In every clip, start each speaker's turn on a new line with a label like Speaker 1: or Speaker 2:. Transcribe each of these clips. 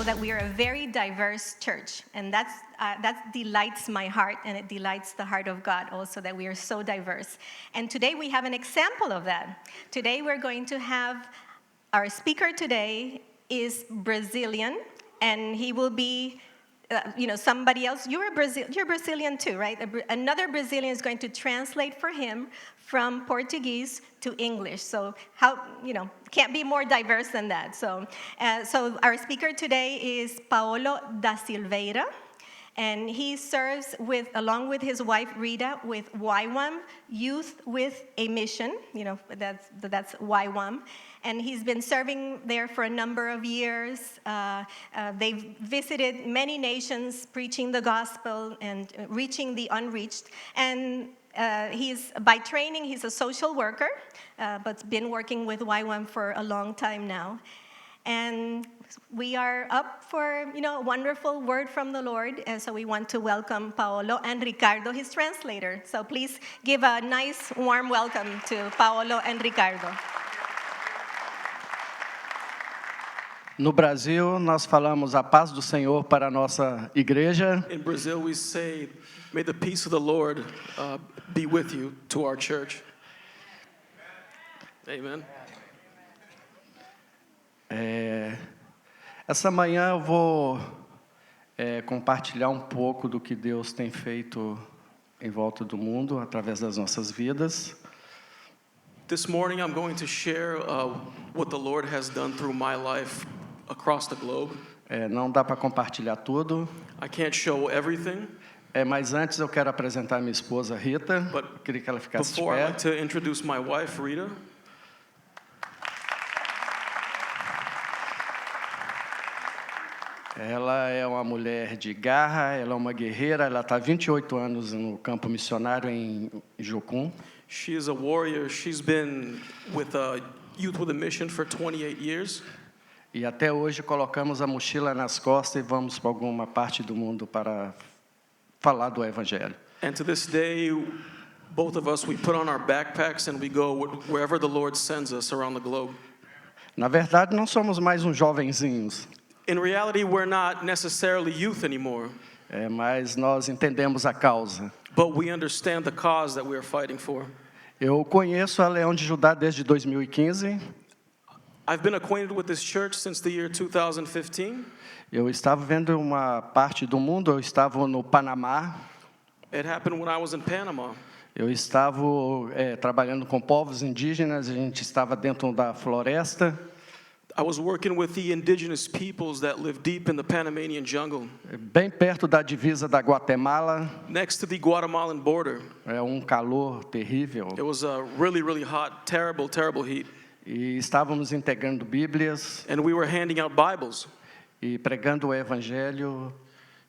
Speaker 1: that we are a very diverse church. And that delights my heart, and it delights the heart of God also, that we are so diverse. And today we have an example of that. Today we're going to have, our speaker today is Brazilian, and he will be somebody else. You're Brazilian too, right? Another Brazilian is going to translate for him from Portuguese to English. So can't be more diverse than that. So our speaker today is Paulo da Silveira, and he serves along with his wife Rita with YWAM, Youth with a Mission. That's YWAM. And he's been serving there for a number of years. They've visited many nations, preaching the gospel and reaching the unreached. And by training, he's a social worker, but's been working with YWAM for a long time now. And we are up for, a wonderful word from the Lord. And so we want to welcome Paolo and Ricardo, his translator. So please give a nice, warm welcome to Paolo and Ricardo.
Speaker 2: No Brasil, nós falamos a paz do Senhor para a nossa igreja.
Speaker 3: In Brazil, we say, may the peace of the Lord be with you, to our church. Amen.
Speaker 2: Essa manhã eu vou compartilhar um pouco do que Deus tem feito em volta do mundo, através das nossas vidas.
Speaker 3: This morning, I'm going to share what the Lord has done through my life across the globe.
Speaker 2: Não dá para compartilhar tudo.
Speaker 3: I can't show everything.
Speaker 2: Mas antes eu quero apresentar minha esposa Rita. Queria que ela ficasse de
Speaker 3: Before,
Speaker 2: pé.
Speaker 3: I'd like to introduce my wife, Rita.
Speaker 2: Ela é uma mulher de garra, ela é uma guerreira, ela está há 28 anos no campo missionário em Jocum.
Speaker 3: She is a warrior. She's been with Youth with a Mission for 28 years.
Speaker 2: E até hoje colocamos a mochila nas costas e vamos para alguma parte do mundo para falar do Evangelho.
Speaker 3: And to this day, both of us, we put on our backpacks and we go wherever the Lord sends us around the globe.
Speaker 2: Na verdade, não somos mais uns jovenzinhos.
Speaker 3: In reality, we're not necessarily youth anymore.
Speaker 2: Mas nós entendemos a causa.
Speaker 3: But we understand the cause that we are fighting for.
Speaker 2: Eu conheço a Leão de Judá desde 2015.
Speaker 3: I've been acquainted with this church since the year 2015.
Speaker 2: Eu estava vendo uma parte do mundo, eu estava no Panamá.
Speaker 3: It happened when I was in Panama.
Speaker 2: Eu estava trabalhando com povos indígenas, a gente estava dentro da floresta.
Speaker 3: I was working with the indigenous peoples that live deep in the Panamanian jungle.
Speaker 2: Bem perto da divisa da Guatemala.
Speaker 3: Next to the Guatemalan border.
Speaker 2: É calor terrível.
Speaker 3: It was a really, really hot, terrible, terrible heat.
Speaker 2: E estávamos integrando Bíblias.
Speaker 3: And we were handing out Bibles.
Speaker 2: E pregando o Evangelho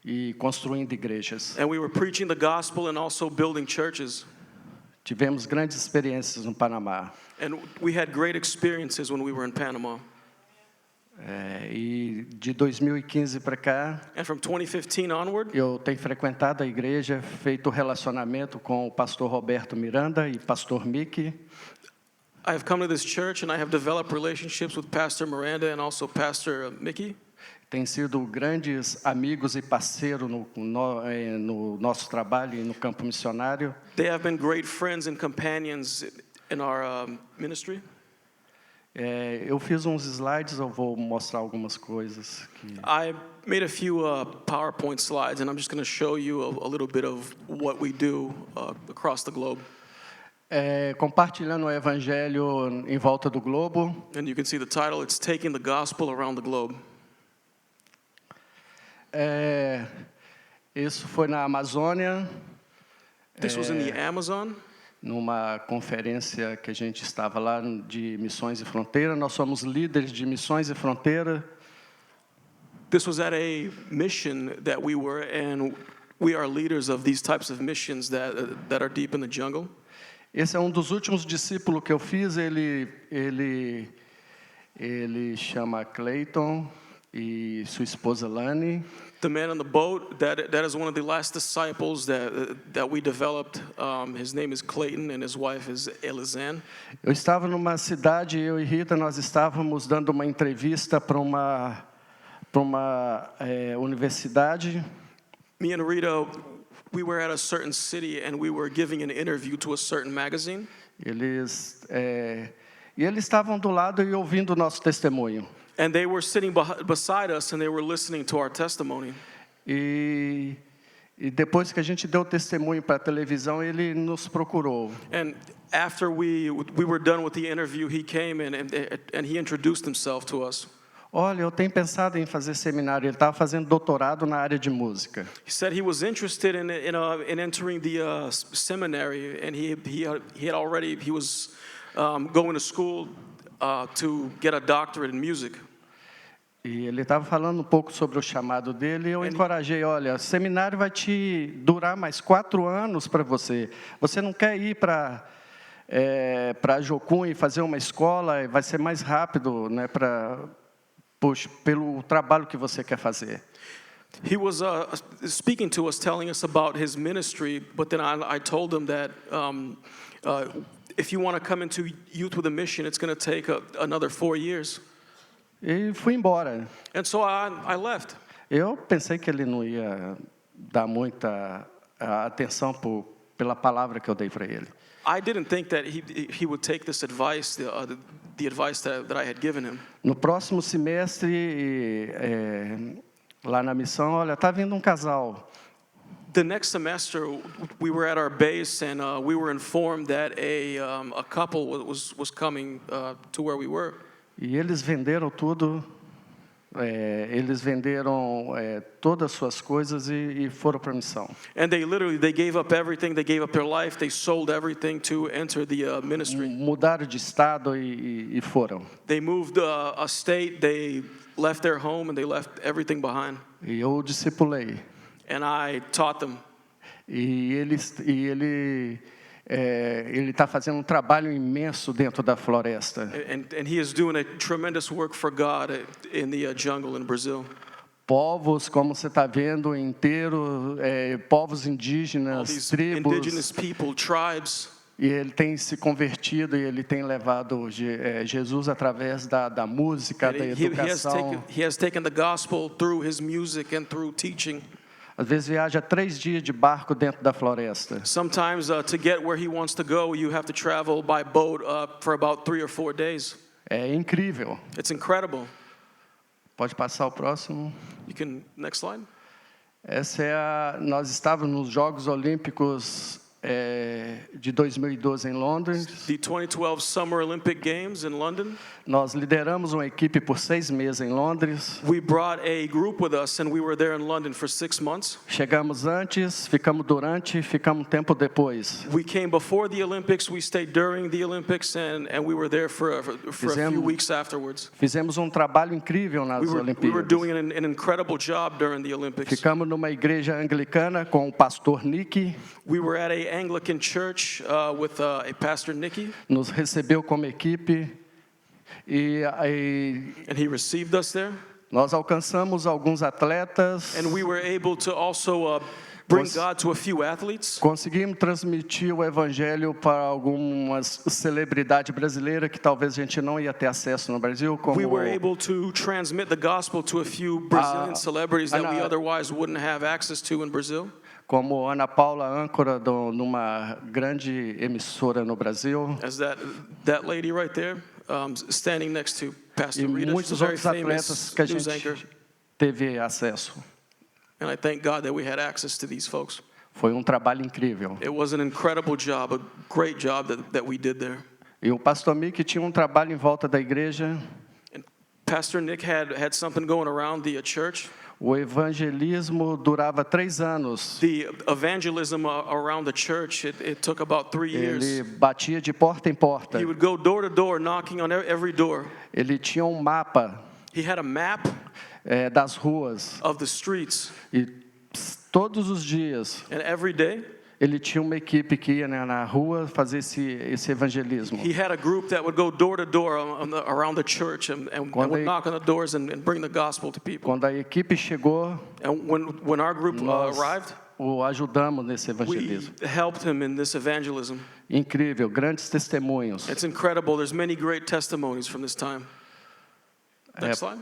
Speaker 2: e construindo igrejas.
Speaker 3: And we were preaching the gospel and also building churches.
Speaker 2: Tivemos grandes experiências no Panamá.
Speaker 3: And we had great experiences when we were in Panama.
Speaker 2: E de 2015 para cá,
Speaker 3: And from 2015 onward,
Speaker 2: eu tenho frequentado a igreja, feito relacionamento com o pastor Roberto Miranda e pastor Mickey.
Speaker 3: I have come to this church and I have developed relationships with Pastor Miranda and also Pastor Mickey.
Speaker 2: Tem sido grandes amigos e parceiros no nosso trabalho e no campo missionário.
Speaker 3: They have been great friends and companions in our ministry.
Speaker 2: Eu fiz uns slides, eu vou mostrar algumas coisas.
Speaker 3: I made a few PowerPoint slides, and I'm just going to show you a little bit of what we do across the globe.
Speaker 2: Compartilhando o Evangelho em volta do globo.
Speaker 3: And you can see the title, it's Taking the Gospel Around the Globe.
Speaker 2: Isso foi na Amazônia.
Speaker 3: This was in the Amazon.
Speaker 2: Numa conferência que a gente estava lá de Missões e Fronteira, nós somos líderes de Missões e Fronteira.
Speaker 3: This was at a mission that we were, and we are leaders of these types of missions that are deep in the jungle.
Speaker 2: Esse é dos últimos discípulos que eu fiz. Ele chama Clayton e sua esposa Lani.
Speaker 3: The man on the boat, that is one of the last disciples that we developed. His name is Clayton and his wife is Elizane.
Speaker 2: Eu estava numa cidade, eu e Rita, nós estávamos dando uma entrevista para para uma universidade.
Speaker 3: Me and Rita, we were at a certain city and we were giving an interview to a certain magazine.
Speaker 2: E eles estavam do lado e ouvindo o nosso testemunho.
Speaker 3: And they were sitting beside us and they were listening to our testimony.
Speaker 2: E depois que a gente deu o testemunho para a televisão, ele nos procurou.
Speaker 3: And after we were done with the interview, he came and he introduced himself to us.
Speaker 2: Olha, eu tenho pensado em fazer seminário. Ele estava fazendo doutorado na área de música.
Speaker 3: He said he was interested in entering the seminary, and he was going to school to get a doctorate in music.
Speaker 2: E ele estava falando um pouco sobre o chamado dele, e eu encorajei, olha, seminário vai te durar mais 4 anos para você. Você não quer ir para Jocum e fazer uma escola, vai ser mais rápido, né, pelo trabalho que você quer fazer.
Speaker 3: He was speaking to us, telling us about his ministry, but then I told him that if you want to come into Youth with a Mission, it's going to take another 4 years.
Speaker 2: E fui embora.
Speaker 3: And so I left.
Speaker 2: Eu pensei que ele não ia dar muita atenção pela palavra que eu dei para ele.
Speaker 3: I didn't think that he would take this advice, the advice that I had given him.
Speaker 2: No próximo semestre, lá na missão, olha, está vindo um casal.
Speaker 3: The next semester, we were at our base and we were informed that a couple was coming to where we were.
Speaker 2: E eles venderam tudo, eles venderam todas as suas coisas e foram para a missão.
Speaker 3: And they gave up everything, they gave up their life, they sold everything to enter the ministry.
Speaker 2: Mudaram de estado e foram.
Speaker 3: They moved a state, they left their home and they left everything behind.
Speaker 2: E eu o discipulei.
Speaker 3: And I taught them.
Speaker 2: E ele está fazendo um trabalho imenso dentro da floresta.
Speaker 3: And he is doing a tremendous work for God in the jungle in Brazil.
Speaker 2: Povos, como você está vendo, inteiro, povos
Speaker 3: All
Speaker 2: indígenas,
Speaker 3: these
Speaker 2: tribos.
Speaker 3: indigenous people, tribes.
Speaker 2: E ele tem se convertido e ele tem levado Jesus através da música, da educação.
Speaker 3: He has taken the gospel through his music and through teaching.
Speaker 2: Às vezes viaja 3 dias de barco dentro da floresta.
Speaker 3: Sometimes to get where he wants to go, you have to travel by boat for about 3 or 4 days.
Speaker 2: É incrível.
Speaker 3: It's incredible.
Speaker 2: Pode passar o próximo.
Speaker 3: You can, next slide.
Speaker 2: Nós estávamos nos Jogos Olímpicos de 2012 em Londres.
Speaker 3: The 2012 Summer Olympic Games in London.
Speaker 2: Nós lideramos uma equipe por 6 meses em Londres.
Speaker 3: We brought a group with us and we were there in London for 6 months.
Speaker 2: Chegamos antes, ficamos durante, ficamos tempo depois.
Speaker 3: We came before the Olympics, we stayed during the Olympics, and we were there for a few weeks afterwards.
Speaker 2: Fizemos um trabalho incrível nas
Speaker 3: We were
Speaker 2: Olimpíadas.
Speaker 3: doing an incredible job during the Olympics.
Speaker 2: Ficamos numa igreja anglicana com o pastor Nick.
Speaker 3: We were at an Anglican church with a pastor Nicky.
Speaker 2: Nos recebeu como equipe
Speaker 3: And he received us there.
Speaker 2: Nós alcançamos alguns atletas.
Speaker 3: And we were able to also bring God to a few athletes.
Speaker 2: Conseguimos transmitir o evangelho para algumas celebridades brasileiras que talvez a gente não ia ter acesso no Brasil, como
Speaker 3: We were able to transmit the gospel to a few Brazilian celebrities that we otherwise wouldn't have access to in Brazil.
Speaker 2: Como Ana Paula, âncora numa grande emissora no Brasil.
Speaker 3: As that lady right there, standing next to Pastor
Speaker 2: E
Speaker 3: Rita, she's
Speaker 2: muitos
Speaker 3: a very
Speaker 2: outros atletas
Speaker 3: famous
Speaker 2: que a
Speaker 3: news anchor.
Speaker 2: gente teve acesso.
Speaker 3: And I thank God that we had access to these folks.
Speaker 2: Foi um trabalho incrível.
Speaker 3: It was an incredible job, a great job that we did there.
Speaker 2: E o pastor Mick tinha um trabalho em volta da igreja.
Speaker 3: And Pastor Nick had something going around the church.
Speaker 2: O evangelismo durava 3 anos.
Speaker 3: The evangelism around the church, it took about 3 years.
Speaker 2: Ele batia de porta em porta.
Speaker 3: He would go door to door, knocking on every door.
Speaker 2: Ele tinha um mapa
Speaker 3: He had a map
Speaker 2: das ruas.
Speaker 3: of the streets,
Speaker 2: E todos os dias
Speaker 3: and every day
Speaker 2: ele tinha uma equipe que ia na rua fazer esse evangelismo.
Speaker 3: he had a group that would go door to door around the church and would knock on the doors and bring the gospel to people.
Speaker 2: Quando a equipe chegou,
Speaker 3: And when our group
Speaker 2: nós
Speaker 3: arrived,
Speaker 2: o ajudamos nesse
Speaker 3: we
Speaker 2: evangelismo.
Speaker 3: helped him in this evangelism.
Speaker 2: Incrível, grandes testemunhos.
Speaker 3: It's incredible. There's many great testimonies from this time. Next slide.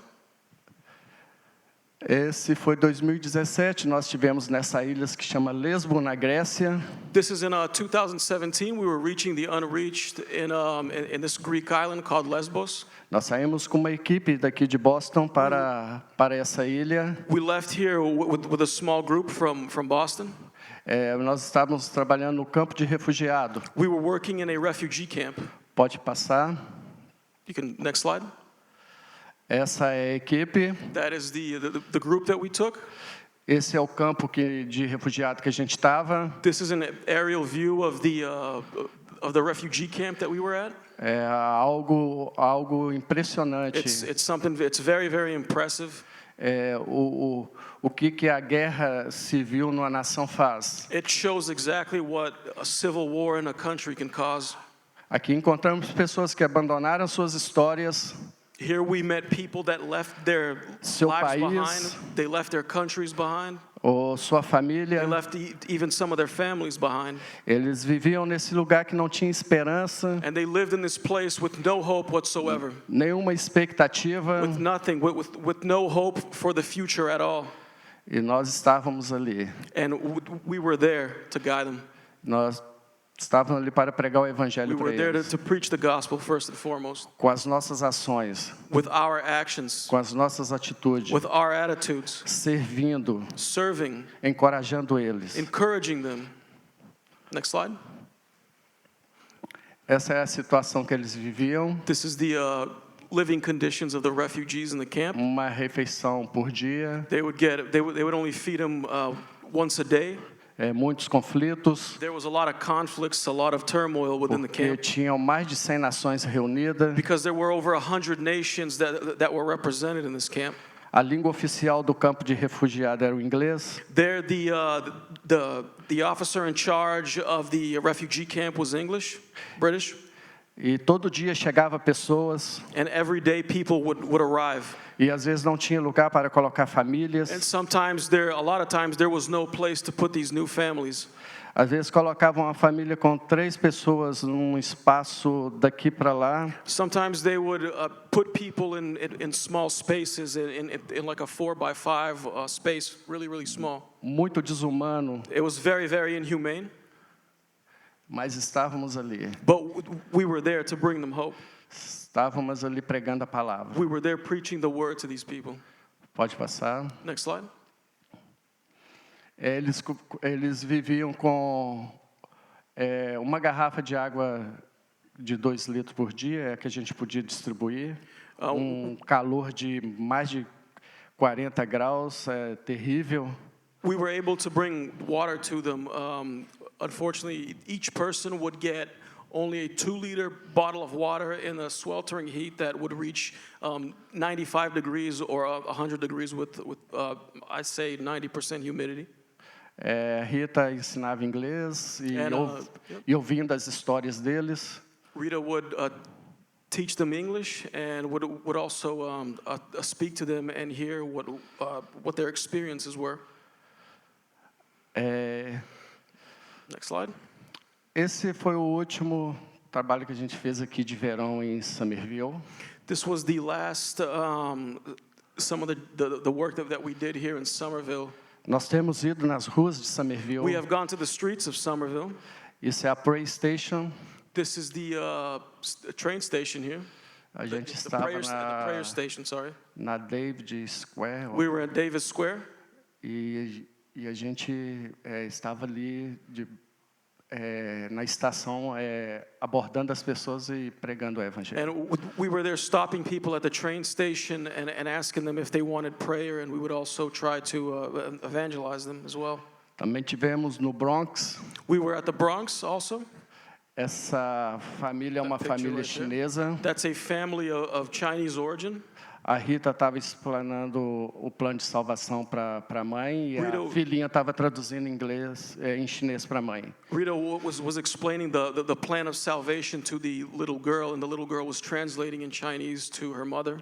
Speaker 2: Esse foi 2017, nós tivemos nessa ilha que chama Lesbo, na Grécia.
Speaker 3: This is in 2017. We were reaching the unreached in this Greek island called Lesbos.
Speaker 2: Nós saímos com uma equipe daqui de Boston para essa ilha.
Speaker 3: We left here with a small group from Boston.
Speaker 2: Nós estávamos trabalhando no campo de refugiado.
Speaker 3: We were working in a refugee camp.
Speaker 2: Pode passar.
Speaker 3: You can, next slide.
Speaker 2: Essa é a equipe.
Speaker 3: That is the group that we took.
Speaker 2: Esse é o campo de refugiado que a gente estava.
Speaker 3: This is an aerial view of the refugee camp that we were at.
Speaker 2: É algo impressionante.
Speaker 3: It's something. It's very, very impressive.
Speaker 2: O que a guerra civil numa nação faz.
Speaker 3: It shows exactly what a civil war in a country can cause.
Speaker 2: Aqui encontramos pessoas que abandonaram suas histórias.
Speaker 3: Here we met people that left their
Speaker 2: Seu
Speaker 3: lives
Speaker 2: país,
Speaker 3: behind. They left their countries behind.
Speaker 2: ou sua família.
Speaker 3: They left even some of their families behind.
Speaker 2: Eles viviam nesse lugar que não tinha esperança,
Speaker 3: And they lived in this place with no hope whatsoever.
Speaker 2: nenhuma expectativa,
Speaker 3: With nothing, with no hope for the future at all.
Speaker 2: e nós estávamos ali.
Speaker 3: And we were there to guide them.
Speaker 2: Nós estávamos ali para pregar o
Speaker 3: We
Speaker 2: evangelho para
Speaker 3: were there
Speaker 2: eles,
Speaker 3: to preach the gospel first and foremost.
Speaker 2: com as nossas ações,
Speaker 3: With our actions,
Speaker 2: com as nossas atitudes,
Speaker 3: with our attitudes,
Speaker 2: servindo,
Speaker 3: serving,
Speaker 2: encorajando eles.
Speaker 3: encouraging them. Next slide.
Speaker 2: Essa é a situação que eles viviam,
Speaker 3: This is the living conditions of the refugees in the camp.
Speaker 2: uma refeição por dia,
Speaker 3: They would only feed them once a day.
Speaker 2: muitos conflitos,
Speaker 3: There was a lot of conflicts, a lot of turmoil within the
Speaker 2: porque
Speaker 3: camp
Speaker 2: tinham mais de 100 nações reunidas.
Speaker 3: because there were over 100 nations that were represented in this camp.
Speaker 2: A língua oficial do campo de refugiado era o inglês.
Speaker 3: There, the officer in charge of the refugee camp was British,
Speaker 2: E todo dia chegava pessoas,
Speaker 3: and every day people would arrive.
Speaker 2: e às vezes não tinha lugar para colocar famílias.
Speaker 3: And a lot of times there was no place to put these new families.
Speaker 2: Às vezes colocavam uma família com 3 pessoas num espaço daqui para lá.
Speaker 3: Sometimes they would put people in small spaces, in like a 4x5 space, really, really small.
Speaker 2: Muito desumano,
Speaker 3: It was very, very inhumane,
Speaker 2: mas estávamos ali.
Speaker 3: but we were there to bring them hope.
Speaker 2: Estávamos ali pregando a palavra.
Speaker 3: We were there preaching the word to these people.
Speaker 2: Pode passar.
Speaker 3: Next slide.
Speaker 2: Eles viviam com uma garrafa de água de 2 litros por dia, que a gente podia distribuir. Calor de mais de 40 graus, terrível.
Speaker 3: We were able to bring water to them. Unfortunately, each person would get only a 2-liter bottle of water in a sweltering heat that would reach 95 degrees or 100 degrees with I'd say 90% humidity.
Speaker 2: Rita ensinava inglês e ouvindo as histórias deles.
Speaker 3: Rita would teach them English and would also speak to them and hear what their experiences were. Next slide.
Speaker 2: Esse foi o último trabalho que a gente fez aqui de verão em Somerville.
Speaker 3: This was the last some of the work that we did here in Somerville.
Speaker 2: Nós temos ido nas ruas de Somerville.
Speaker 3: We have gone to the streets of Somerville.
Speaker 2: Isso é a Prayer Station.
Speaker 3: This is the train station here.
Speaker 2: A gente
Speaker 3: The
Speaker 2: estava
Speaker 3: prayer station, sorry.
Speaker 2: na David Square.
Speaker 3: We were at Davis Square.
Speaker 2: E a gente estava ali na estação abordando as pessoas e pregando o evangelho.
Speaker 3: And we were there stopping people at the train station and asking them if they wanted prayer, and we would also try to evangelize them as well.
Speaker 2: Também tivemos no Bronx.
Speaker 3: We were at the Bronx also.
Speaker 2: Essa família é uma família chinesa.
Speaker 3: That's a family of Chinese origin.
Speaker 2: A Rita estava explanando o plano de salvação para a mãe e a filhinha estava traduzindo em chinês para a mãe.
Speaker 3: Rita was explaining the plan of salvation to the little girl, and the little girl was translating in Chinese to her mother.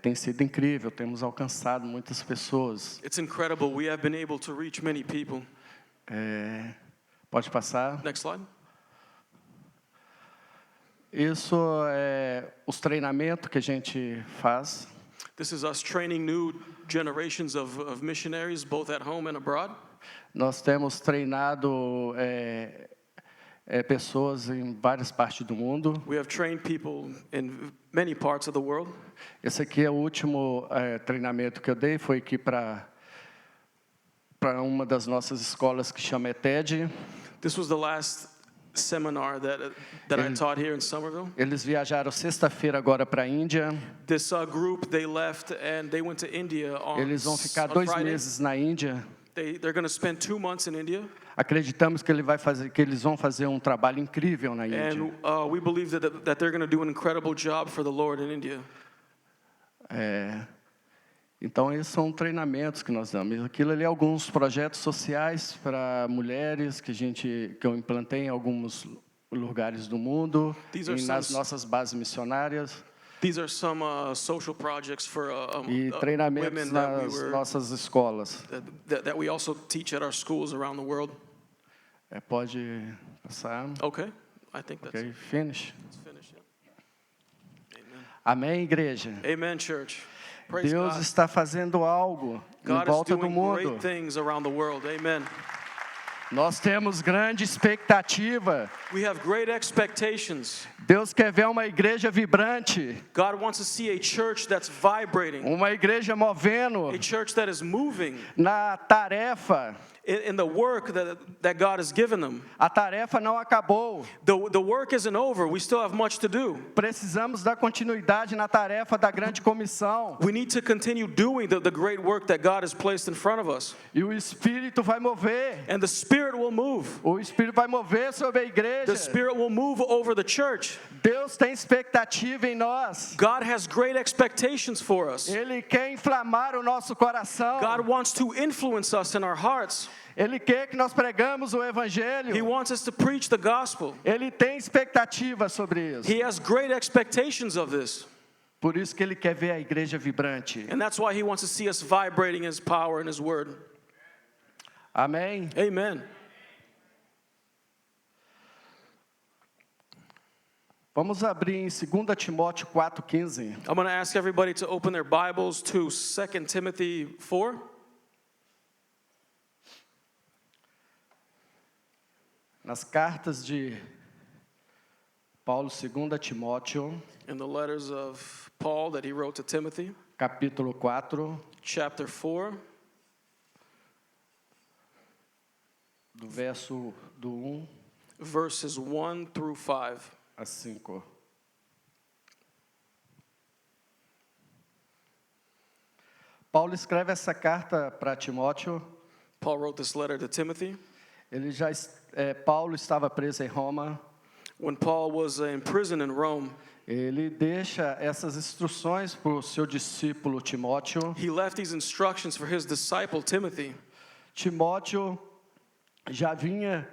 Speaker 2: Tem sido incrível, temos alcançado muitas pessoas.
Speaker 3: It's incredible. We have been able to reach many people.
Speaker 2: Pode passar.
Speaker 3: Next slide.
Speaker 2: Isso é os treinamentos que a gente faz.
Speaker 3: This is us training new generations of missionaries, both at home and abroad.
Speaker 2: Nós temos treinado pessoas em várias partes do mundo.
Speaker 3: We have trained people in many parts of the world.
Speaker 2: Esse aqui é o último treinamento que eu dei, foi aqui para uma das nossas escolas que chama ETED.
Speaker 3: This was the last seminar that I taught here in Somerville.
Speaker 2: Eles viajaram sexta-feira agora para a Índia.
Speaker 3: This group, they left and they went to India on
Speaker 2: Eles vão ficar
Speaker 3: on
Speaker 2: 2
Speaker 3: Friday.
Speaker 2: meses na Índia.
Speaker 3: They're going to spend 2 months in India,
Speaker 2: Acreditamos que eles vão fazer um trabalho incrível na Índia.
Speaker 3: and we believe that they're going to do an incredible job for the Lord in India.
Speaker 2: Então, esses são treinamentos que nós damos. Aquilo ali é alguns projetos sociais para mulheres que eu implantei em alguns lugares do mundo,
Speaker 3: These are
Speaker 2: nas
Speaker 3: some-
Speaker 2: nossas bases missionárias,
Speaker 3: These are some social projects for
Speaker 2: e treinamentos
Speaker 3: women that we
Speaker 2: nas
Speaker 3: were
Speaker 2: nossas escolas.
Speaker 3: that we also teach at our schools around the world.
Speaker 2: Pode passar.
Speaker 3: Okay, I think that's
Speaker 2: Ok, finish.
Speaker 3: finished. Yeah.
Speaker 2: Amém, igreja?
Speaker 3: Amen, church. Praise
Speaker 2: Deus
Speaker 3: God.
Speaker 2: está fazendo algo em
Speaker 3: God is
Speaker 2: volta do
Speaker 3: doing
Speaker 2: mundo.
Speaker 3: great things around the world. Amen.
Speaker 2: Nós temos grande expectativa.
Speaker 3: We have great expectations.
Speaker 2: Deus quer ver uma igreja vibrante,
Speaker 3: God wants to see a church that's vibrating,
Speaker 2: uma igreja movendo
Speaker 3: a church that is moving
Speaker 2: na tarefa.
Speaker 3: in the work that God has given them.
Speaker 2: A tarefa não acabou.
Speaker 3: The work isn't over. We still have much to do.
Speaker 2: Precisamos dar continuidade na tarefa da grande comissão.
Speaker 3: We need to continue doing the great work that God has placed in front of us.
Speaker 2: E o Espírito vai mover.
Speaker 3: And the Spirit will move.
Speaker 2: O Espírito vai mover sobre a igreja.
Speaker 3: The Spirit will move over the church.
Speaker 2: Deus tem expectativa em nós.
Speaker 3: God has great expectations for us.
Speaker 2: Ele quer inflamar o nosso coração.
Speaker 3: God wants to influence us in our hearts.
Speaker 2: Ele quer que nós pregamos o
Speaker 3: He
Speaker 2: Evangelho.
Speaker 3: wants us to preach the gospel.
Speaker 2: Ele tem expectativa sobre isso.
Speaker 3: He has great expectations of this.
Speaker 2: Por isso que ele quer ver a igreja vibrante.
Speaker 3: And that's why He wants to see us vibrating in His power and His word.
Speaker 2: Amém?
Speaker 3: Amen.
Speaker 2: Vamos abrir em 2 Timóteo 4,15.
Speaker 3: I'm going to ask everybody to open their Bibles to 2 Timothy 4.
Speaker 2: Nas cartas de Paulo, 2 Timóteo,
Speaker 3: In the letters of Paul that he wrote to Timothy,
Speaker 2: capítulo 4,
Speaker 3: chapter 4,
Speaker 2: do verso do 1
Speaker 3: verses 1 through 5.
Speaker 2: a 5. Paulo escreve essa carta para Timóteo.
Speaker 3: Paul wrote this letter to Timothy.
Speaker 2: Paulo estava preso em Roma.
Speaker 3: When Paul was in prison in Rome,
Speaker 2: Ele deixa essas instruções para o seu discípulo Timóteo.
Speaker 3: he left these instructions for his disciple Timothy.
Speaker 2: Timóteo já vinha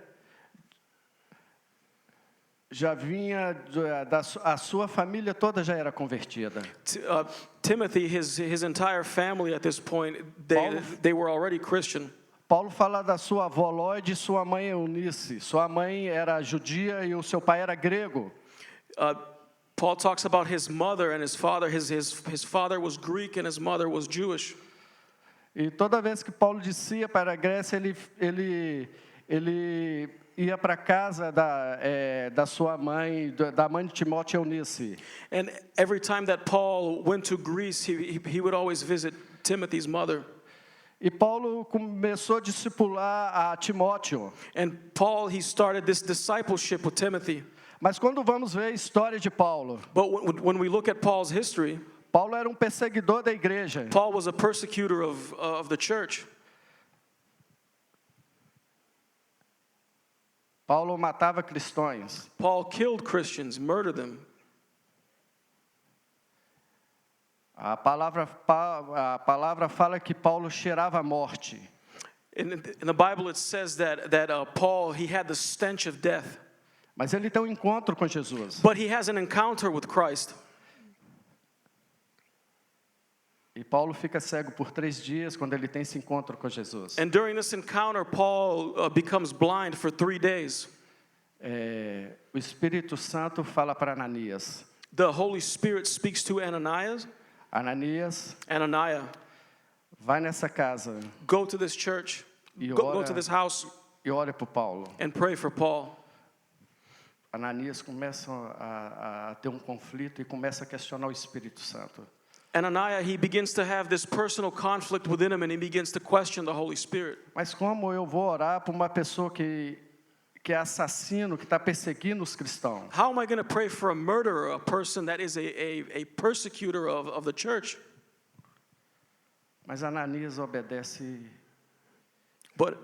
Speaker 2: a sua família toda já era convertida.
Speaker 3: Timothy, his entire family at this point,
Speaker 2: Paulo-
Speaker 3: they were already Christian.
Speaker 2: Paulo fala da sua avó Lóide e sua mãe Eunice. Sua mãe era judia e o seu pai era grego.
Speaker 3: Paul talks about his mother and his father. His father was Greek and his mother was Jewish.
Speaker 2: E toda vez que Paulo descia para a Grécia, ele ia para a casa da sua mãe, da mãe de Timóteo, Eunice.
Speaker 3: And every time that Paul went to Greece, he would always visit Timothy's mother.
Speaker 2: E Paulo começou a discipular a Timóteo.
Speaker 3: And Paul, he started this discipleship with Timothy.
Speaker 2: Mas quando vamos ver a história de Paulo,
Speaker 3: But when we look at Paul's history,
Speaker 2: Paulo era um perseguidor da igreja.
Speaker 3: Paul was a persecutor of the church.
Speaker 2: Paulo matava cristãos.
Speaker 3: Paul killed Christians, murdered them.
Speaker 2: A palavra fala que Paulo cheirava a morte.
Speaker 3: In the Bible, it says that Paul, he had the stench of death.
Speaker 2: Mas ele tem um encontro com Jesus.
Speaker 3: But he has an encounter with Christ.
Speaker 2: E Paulo fica cego por 3 dias quando ele tem esse encontro com Jesus.
Speaker 3: And during this encounter, Paul becomes blind for 3 days.
Speaker 2: O Espírito Santo fala para Ananias:
Speaker 3: The Holy Spirit speaks to Ananias.
Speaker 2: Ananias,
Speaker 3: Ananias,
Speaker 2: vai nessa casa
Speaker 3: go to this church,
Speaker 2: e
Speaker 3: go to this house
Speaker 2: e ora para o Paulo.
Speaker 3: and pray for Paul.
Speaker 2: Ananias começa a ter um conflito e começa a questionar o Espírito Santo.
Speaker 3: Ananias, he begins to have this personal conflict within him and he begins to question the Holy Spirit.
Speaker 2: Mas como eu vou orar para uma pessoa que é assassino, que está perseguindo os cristãos?
Speaker 3: How am I going to pray for a murderer, a person that is a persecutor of the church?
Speaker 2: Mas Ananias obedece.
Speaker 3: But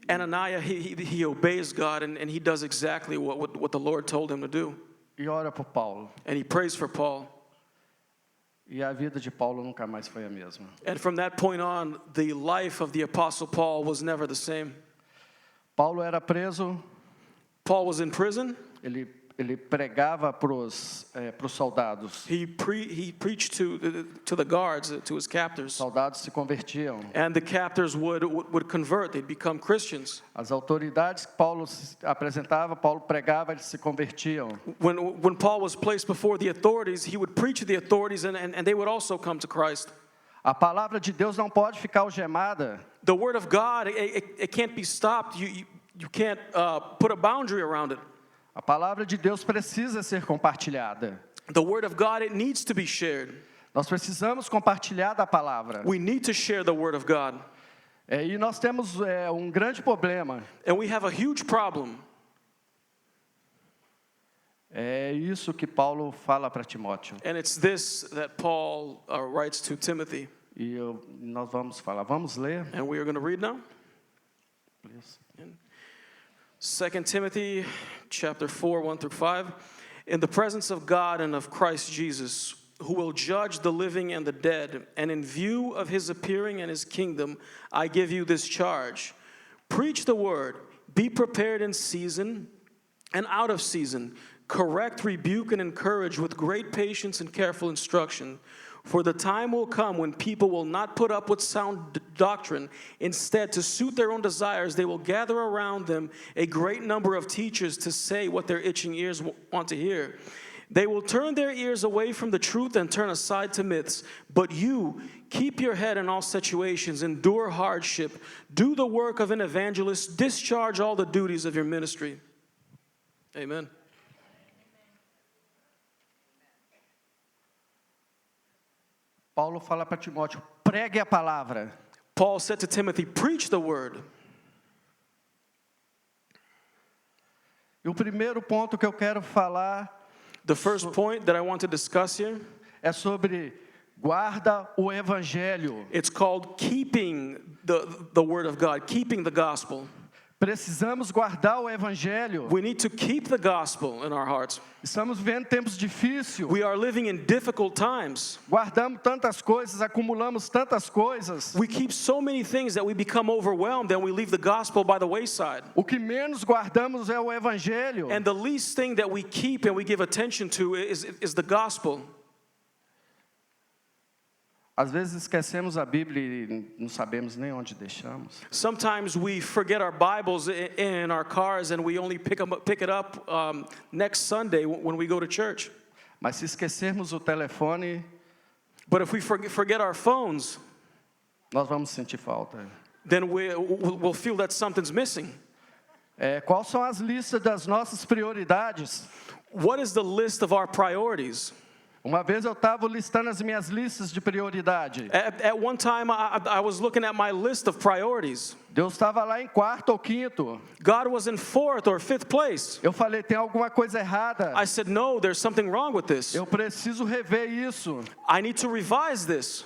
Speaker 3: Ananias, he obeys God and he does exactly what the Lord told him to do.
Speaker 2: E ora para Paulo.
Speaker 3: And he prays for Paul.
Speaker 2: E a vida de Paulo nunca mais foi a mesma.
Speaker 3: And from that point on, the life of the Apostle Paul was never the same.
Speaker 2: Paulo era preso,
Speaker 3: Paul was in prison.
Speaker 2: ele pregava para os soldados.
Speaker 3: He preached to the guards, to his captors.
Speaker 2: Soldados se convertiam.
Speaker 3: And the captors would convert, they'd become Christians.
Speaker 2: As autoridades que Paulo se apresentava, Paulo pregava, eles se convertiam.
Speaker 3: When Paul was placed before the authorities, he would preach to the authorities and they would also come to Christ.
Speaker 2: A palavra de Deus não pode ficar algemada.
Speaker 3: The word of God, it can't be stopped. You can't put a boundary around it.
Speaker 2: A palavra de Deus precisa ser compartilhada.
Speaker 3: The word of God, it needs to be shared.
Speaker 2: Nós precisamos compartilhar da palavra.
Speaker 3: We need to share the word of God.
Speaker 2: E nós temos um grande problema.
Speaker 3: And we have a huge problem.
Speaker 2: É isso que Paulo fala para Timóteo.
Speaker 3: And it's this that Paul writes to Timothy.
Speaker 2: E nós vamos falar. Vamos ler?
Speaker 3: And we are going to read now.
Speaker 2: Please.
Speaker 3: 2 Timothy chapter 4, 1 through 5. In the presence of God and of Christ Jesus, who will judge the living and the dead, and in view of his appearing and his kingdom, I give you this charge. Preach the word, be prepared in season and out of season. Correct, rebuke, and encourage with great patience and careful instruction. For the time will come when people will not put up with sound doctrine. Instead, to suit their own desires, they will gather around them a great number of teachers to say what their itching ears want to hear. They will turn their ears away from the truth and turn aside to myths. But you, keep your head in all situations, endure hardship, do the work of an evangelist, discharge all the duties of your ministry. Amen.
Speaker 2: Paulo fala para Timóteo, pregue a palavra.
Speaker 3: Paul said to Timothy, preach the word.
Speaker 2: E o primeiro ponto que eu quero falar
Speaker 3: The first point that I want to discuss here,
Speaker 2: é sobre guarda o evangelho.
Speaker 3: it's called keeping the word of God, keeping the gospel.
Speaker 2: Precisamos guardar o evangelho.
Speaker 3: We need to keep the gospel in our hearts.
Speaker 2: Estamos vivendo tempos difíceis.
Speaker 3: We are living in difficult times.
Speaker 2: Guardamos tantas coisas, acumulamos tantas coisas.
Speaker 3: We keep so many things that we become overwhelmed and we leave the gospel by the wayside.
Speaker 2: O que menos guardamos é o evangelho.
Speaker 3: And the least thing that we keep and we give attention to is the gospel.
Speaker 2: Às vezes esquecemos a Bíblia e não sabemos nem onde deixamos.
Speaker 3: Sometimes we forget our Bibles in our cars and we only pick it up next Sunday when we go to church.
Speaker 2: Mas se esquecermos o telefone,
Speaker 3: But if we forget our phones,
Speaker 2: nós vamos sentir falta.
Speaker 3: then we'll feel that something's missing.
Speaker 2: Quais são as listas das nossas prioridades?
Speaker 3: What is the list of our priorities?
Speaker 2: Uma vez eu estava listando as minhas listas de prioridade.
Speaker 3: At one time, I was looking at my list of priorities.
Speaker 2: Deus estava lá em quarto ou quinto.
Speaker 3: God was in 4th or 5th place.
Speaker 2: Eu falei, tem alguma coisa errada.
Speaker 3: I said, no, there's something wrong with this.
Speaker 2: Eu preciso rever isso.
Speaker 3: I need to revise this.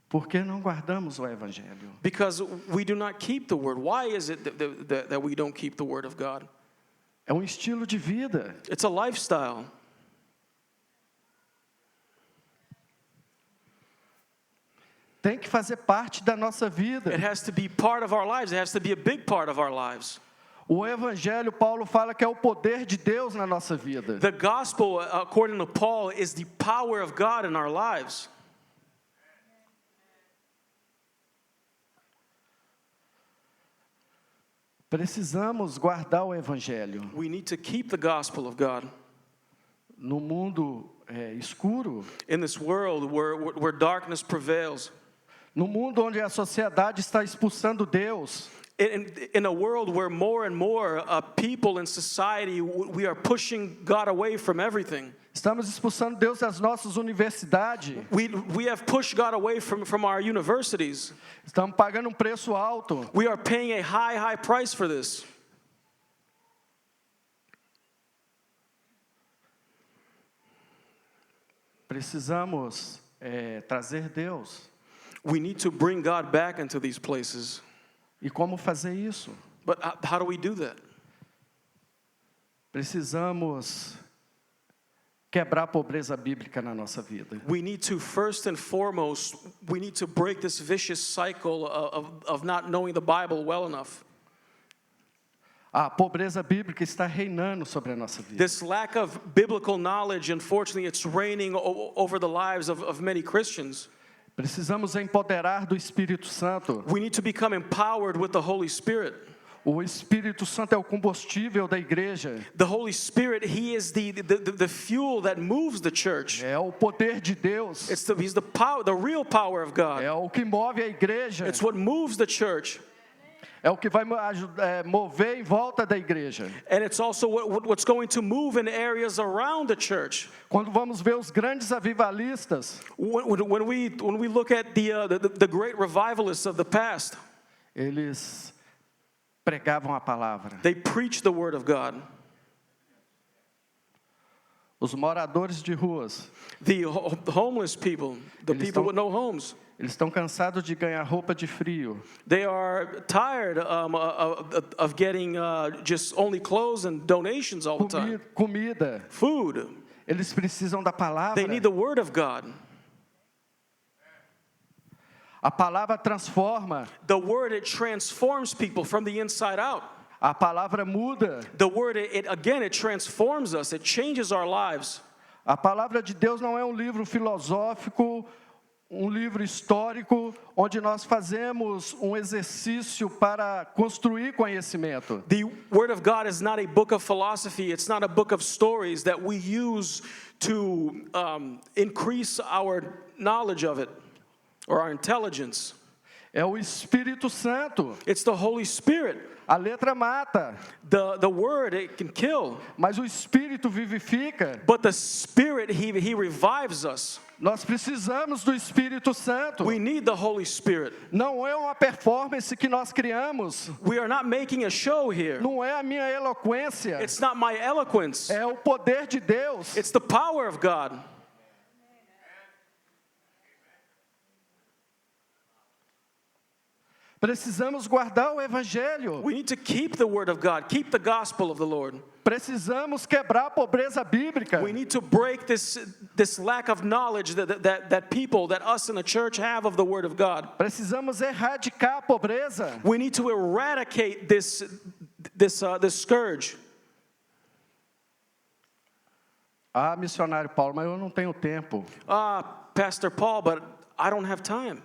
Speaker 2: Por que não guardamos o evangelho?
Speaker 3: Because we do not keep the word. Why is it that we don't keep the word of God?
Speaker 2: É um estilo de vida.
Speaker 3: It's a lifestyle.
Speaker 2: Tem que fazer parte da nossa vida.
Speaker 3: It has to be part of our lives. It has to be a big part of our lives.
Speaker 2: O evangelho, Paulo fala que é o poder de Deus na nossa vida.
Speaker 3: The gospel, according to Paul, is the power of God in our lives.
Speaker 2: Precisamos guardar o evangelho.
Speaker 3: We need to keep the gospel of God.
Speaker 2: no mundo escuro,
Speaker 3: In this world where darkness prevails,
Speaker 2: no mundo onde a sociedade está expulsando Deus,
Speaker 3: in a world where more and more people in society, we are pushing God away from everything.
Speaker 2: estamos expulsando Deus das nossas universidades,
Speaker 3: We have pushed God away from our universities.
Speaker 2: estamos pagando preço alto.
Speaker 3: We are paying a high price for this.
Speaker 2: Precisamos trazer Deus.
Speaker 3: We need to bring God back into these places.
Speaker 2: E como fazer isso?
Speaker 3: But how do we do that?
Speaker 2: Precisamos quebrar a pobreza bíblica na nossa vida.
Speaker 3: We need to, first and foremost, we need to break this vicious cycle of not knowing the Bible well enough.
Speaker 2: A pobreza bíblica está reinando sobre a nossa vida.
Speaker 3: This lack of biblical knowledge, unfortunately, it's reigning over the lives of many Christians.
Speaker 2: Precisamos empoderar do Espírito Santo.
Speaker 3: We need to become empowered with the Holy Spirit.
Speaker 2: O Espírito Santo é o combustível da igreja.
Speaker 3: The Holy Spirit, He is the fuel that moves the church.
Speaker 2: É o poder de Deus.
Speaker 3: He's the power, the real power of God.
Speaker 2: É o que move a igreja.
Speaker 3: It's what moves the church.
Speaker 2: É o que vai mover em volta da igreja.
Speaker 3: And it's also what's going to move in areas around the church.
Speaker 2: Quando vamos ver os grandes avivalistas,
Speaker 3: When we look at the great revivalists of the past,
Speaker 2: eles pregavam a palavra.
Speaker 3: they preach the word of God.
Speaker 2: Os moradores de ruas,
Speaker 3: The homeless people, the
Speaker 2: Eles
Speaker 3: people
Speaker 2: estão-
Speaker 3: with no homes,
Speaker 2: eles estão cansados de ganhar roupa de frio.
Speaker 3: they are tired of getting just only clothes and donations all the time.
Speaker 2: Comida.
Speaker 3: Food.
Speaker 2: Eles precisam da palavra.
Speaker 3: They need the word of God.
Speaker 2: A palavra transforma.
Speaker 3: The word, it transforms people from the inside out.
Speaker 2: A palavra muda.
Speaker 3: The word, it transforms us. It changes our lives.
Speaker 2: A palavra de Deus não é um livro filosófico, um livro histórico, onde nós fazemos um exercício para construir conhecimento.
Speaker 3: The word of God is not a book of philosophy. It's not a book of stories that we use to increase our knowledge of it or our intelligence.
Speaker 2: É o Espírito Santo.
Speaker 3: It's the Holy Spirit.
Speaker 2: A letra mata,
Speaker 3: The word, it can kill,
Speaker 2: mas o Espírito vivifica.
Speaker 3: but the Spirit, he revives us.
Speaker 2: Nós precisamos do Espírito Santo.
Speaker 3: We need the Holy Spirit.
Speaker 2: Não é uma performance que nós criamos.
Speaker 3: We are not making a show here.
Speaker 2: Não é a minha eloquência.
Speaker 3: It's not my eloquence.
Speaker 2: É o poder de Deus.
Speaker 3: It's the power of God.
Speaker 2: Precisamos guardar o Evangelho.
Speaker 3: We need to keep the word of God, keep the gospel of the Lord.
Speaker 2: Precisamos quebrar a pobreza bíblica.
Speaker 3: We need to break this lack of knowledge that people, that us in the church have of the word of God.
Speaker 2: Precisamos erradicar a pobreza.
Speaker 3: We need to eradicate this scourge.
Speaker 2: Ah, missionário Paulo, mas eu não tenho tempo.
Speaker 3: Pastor Paul, but I don't have time.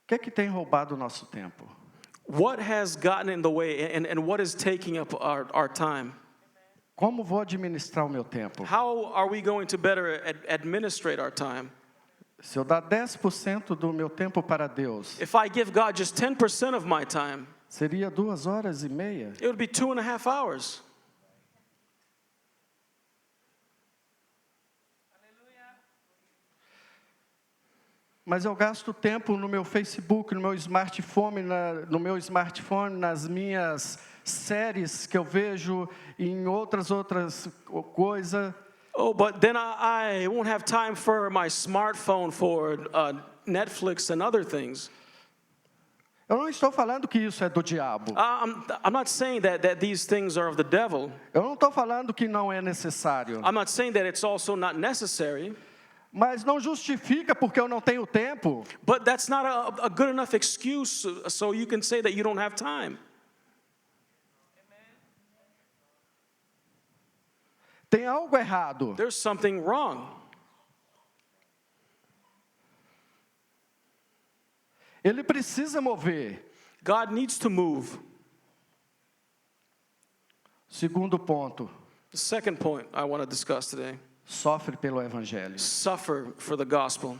Speaker 2: O que é que tem roubado o nosso tempo?
Speaker 3: What has gotten in the way and what is taking up our time?
Speaker 2: Como vou administrar o meu tempo?
Speaker 3: How are we going to better administrate our time?
Speaker 2: Se eu dar 10% do meu tempo para Deus,
Speaker 3: If I give God just 10% of my time,
Speaker 2: seria 2h30.
Speaker 3: it would be 2.5 hours.
Speaker 2: Mas eu gasto tempo no meu Facebook, no meu smartphone, nas minhas séries que eu vejo, em outras coisas.
Speaker 3: Oh, but then I won't have time for my smartphone, for Netflix and other things.
Speaker 2: Eu não estou falando que isso é do diabo.
Speaker 3: I'm not saying that these things are of the devil.
Speaker 2: Eu não estou falando que não é necessário.
Speaker 3: I'm not saying that it's also not necessary.
Speaker 2: Mas não justifica porque eu não tenho tempo.
Speaker 3: But that's not a good enough excuse so you can say that you don't have time.
Speaker 2: Tem algo errado.
Speaker 3: There's something wrong.
Speaker 2: Ele precisa mover.
Speaker 3: God needs to move.
Speaker 2: Segundo ponto.
Speaker 3: The second point I want to discuss today,
Speaker 2: sofre pelo evangelho.
Speaker 3: suffer for the gospel.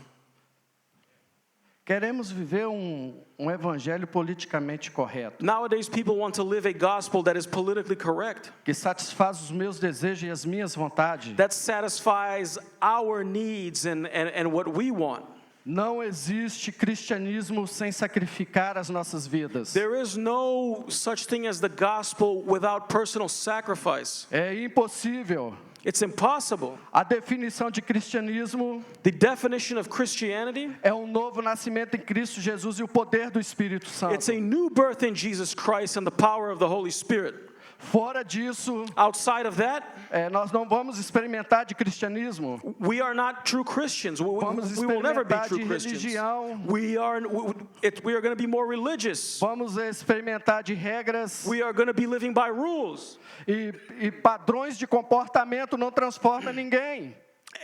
Speaker 2: Queremos viver um evangelho politicamente correto,
Speaker 3: Nowadays, people want to live a gospel that is politically correct,
Speaker 2: que satisfaz os meus desejos e as minhas vontades.
Speaker 3: that satisfies our needs and what we want.
Speaker 2: Não existe cristianismo sem sacrificar as nossas vidas.
Speaker 3: There is no such thing as the gospel without personal sacrifice.
Speaker 2: É impossível.
Speaker 3: It's impossible.
Speaker 2: A definição de cristianismo
Speaker 3: The definition of Christianity,
Speaker 2: é um novo nascimento em Cristo Jesus e o poder do Espírito
Speaker 3: it's
Speaker 2: Santo.
Speaker 3: a new birth in Jesus Christ and the power of the Holy Spirit.
Speaker 2: Fora disso,
Speaker 3: Outside of that,
Speaker 2: nós não vamos experimentar de cristianismo.
Speaker 3: we are not true Christians.
Speaker 2: Vamos
Speaker 3: We will never be
Speaker 2: experimentar
Speaker 3: true
Speaker 2: de
Speaker 3: Christians.
Speaker 2: religião.
Speaker 3: We are going to be more religious.
Speaker 2: Vamos experimentar de regras
Speaker 3: We are going to be living by rules.
Speaker 2: e padrões de comportamento não transforma ninguém.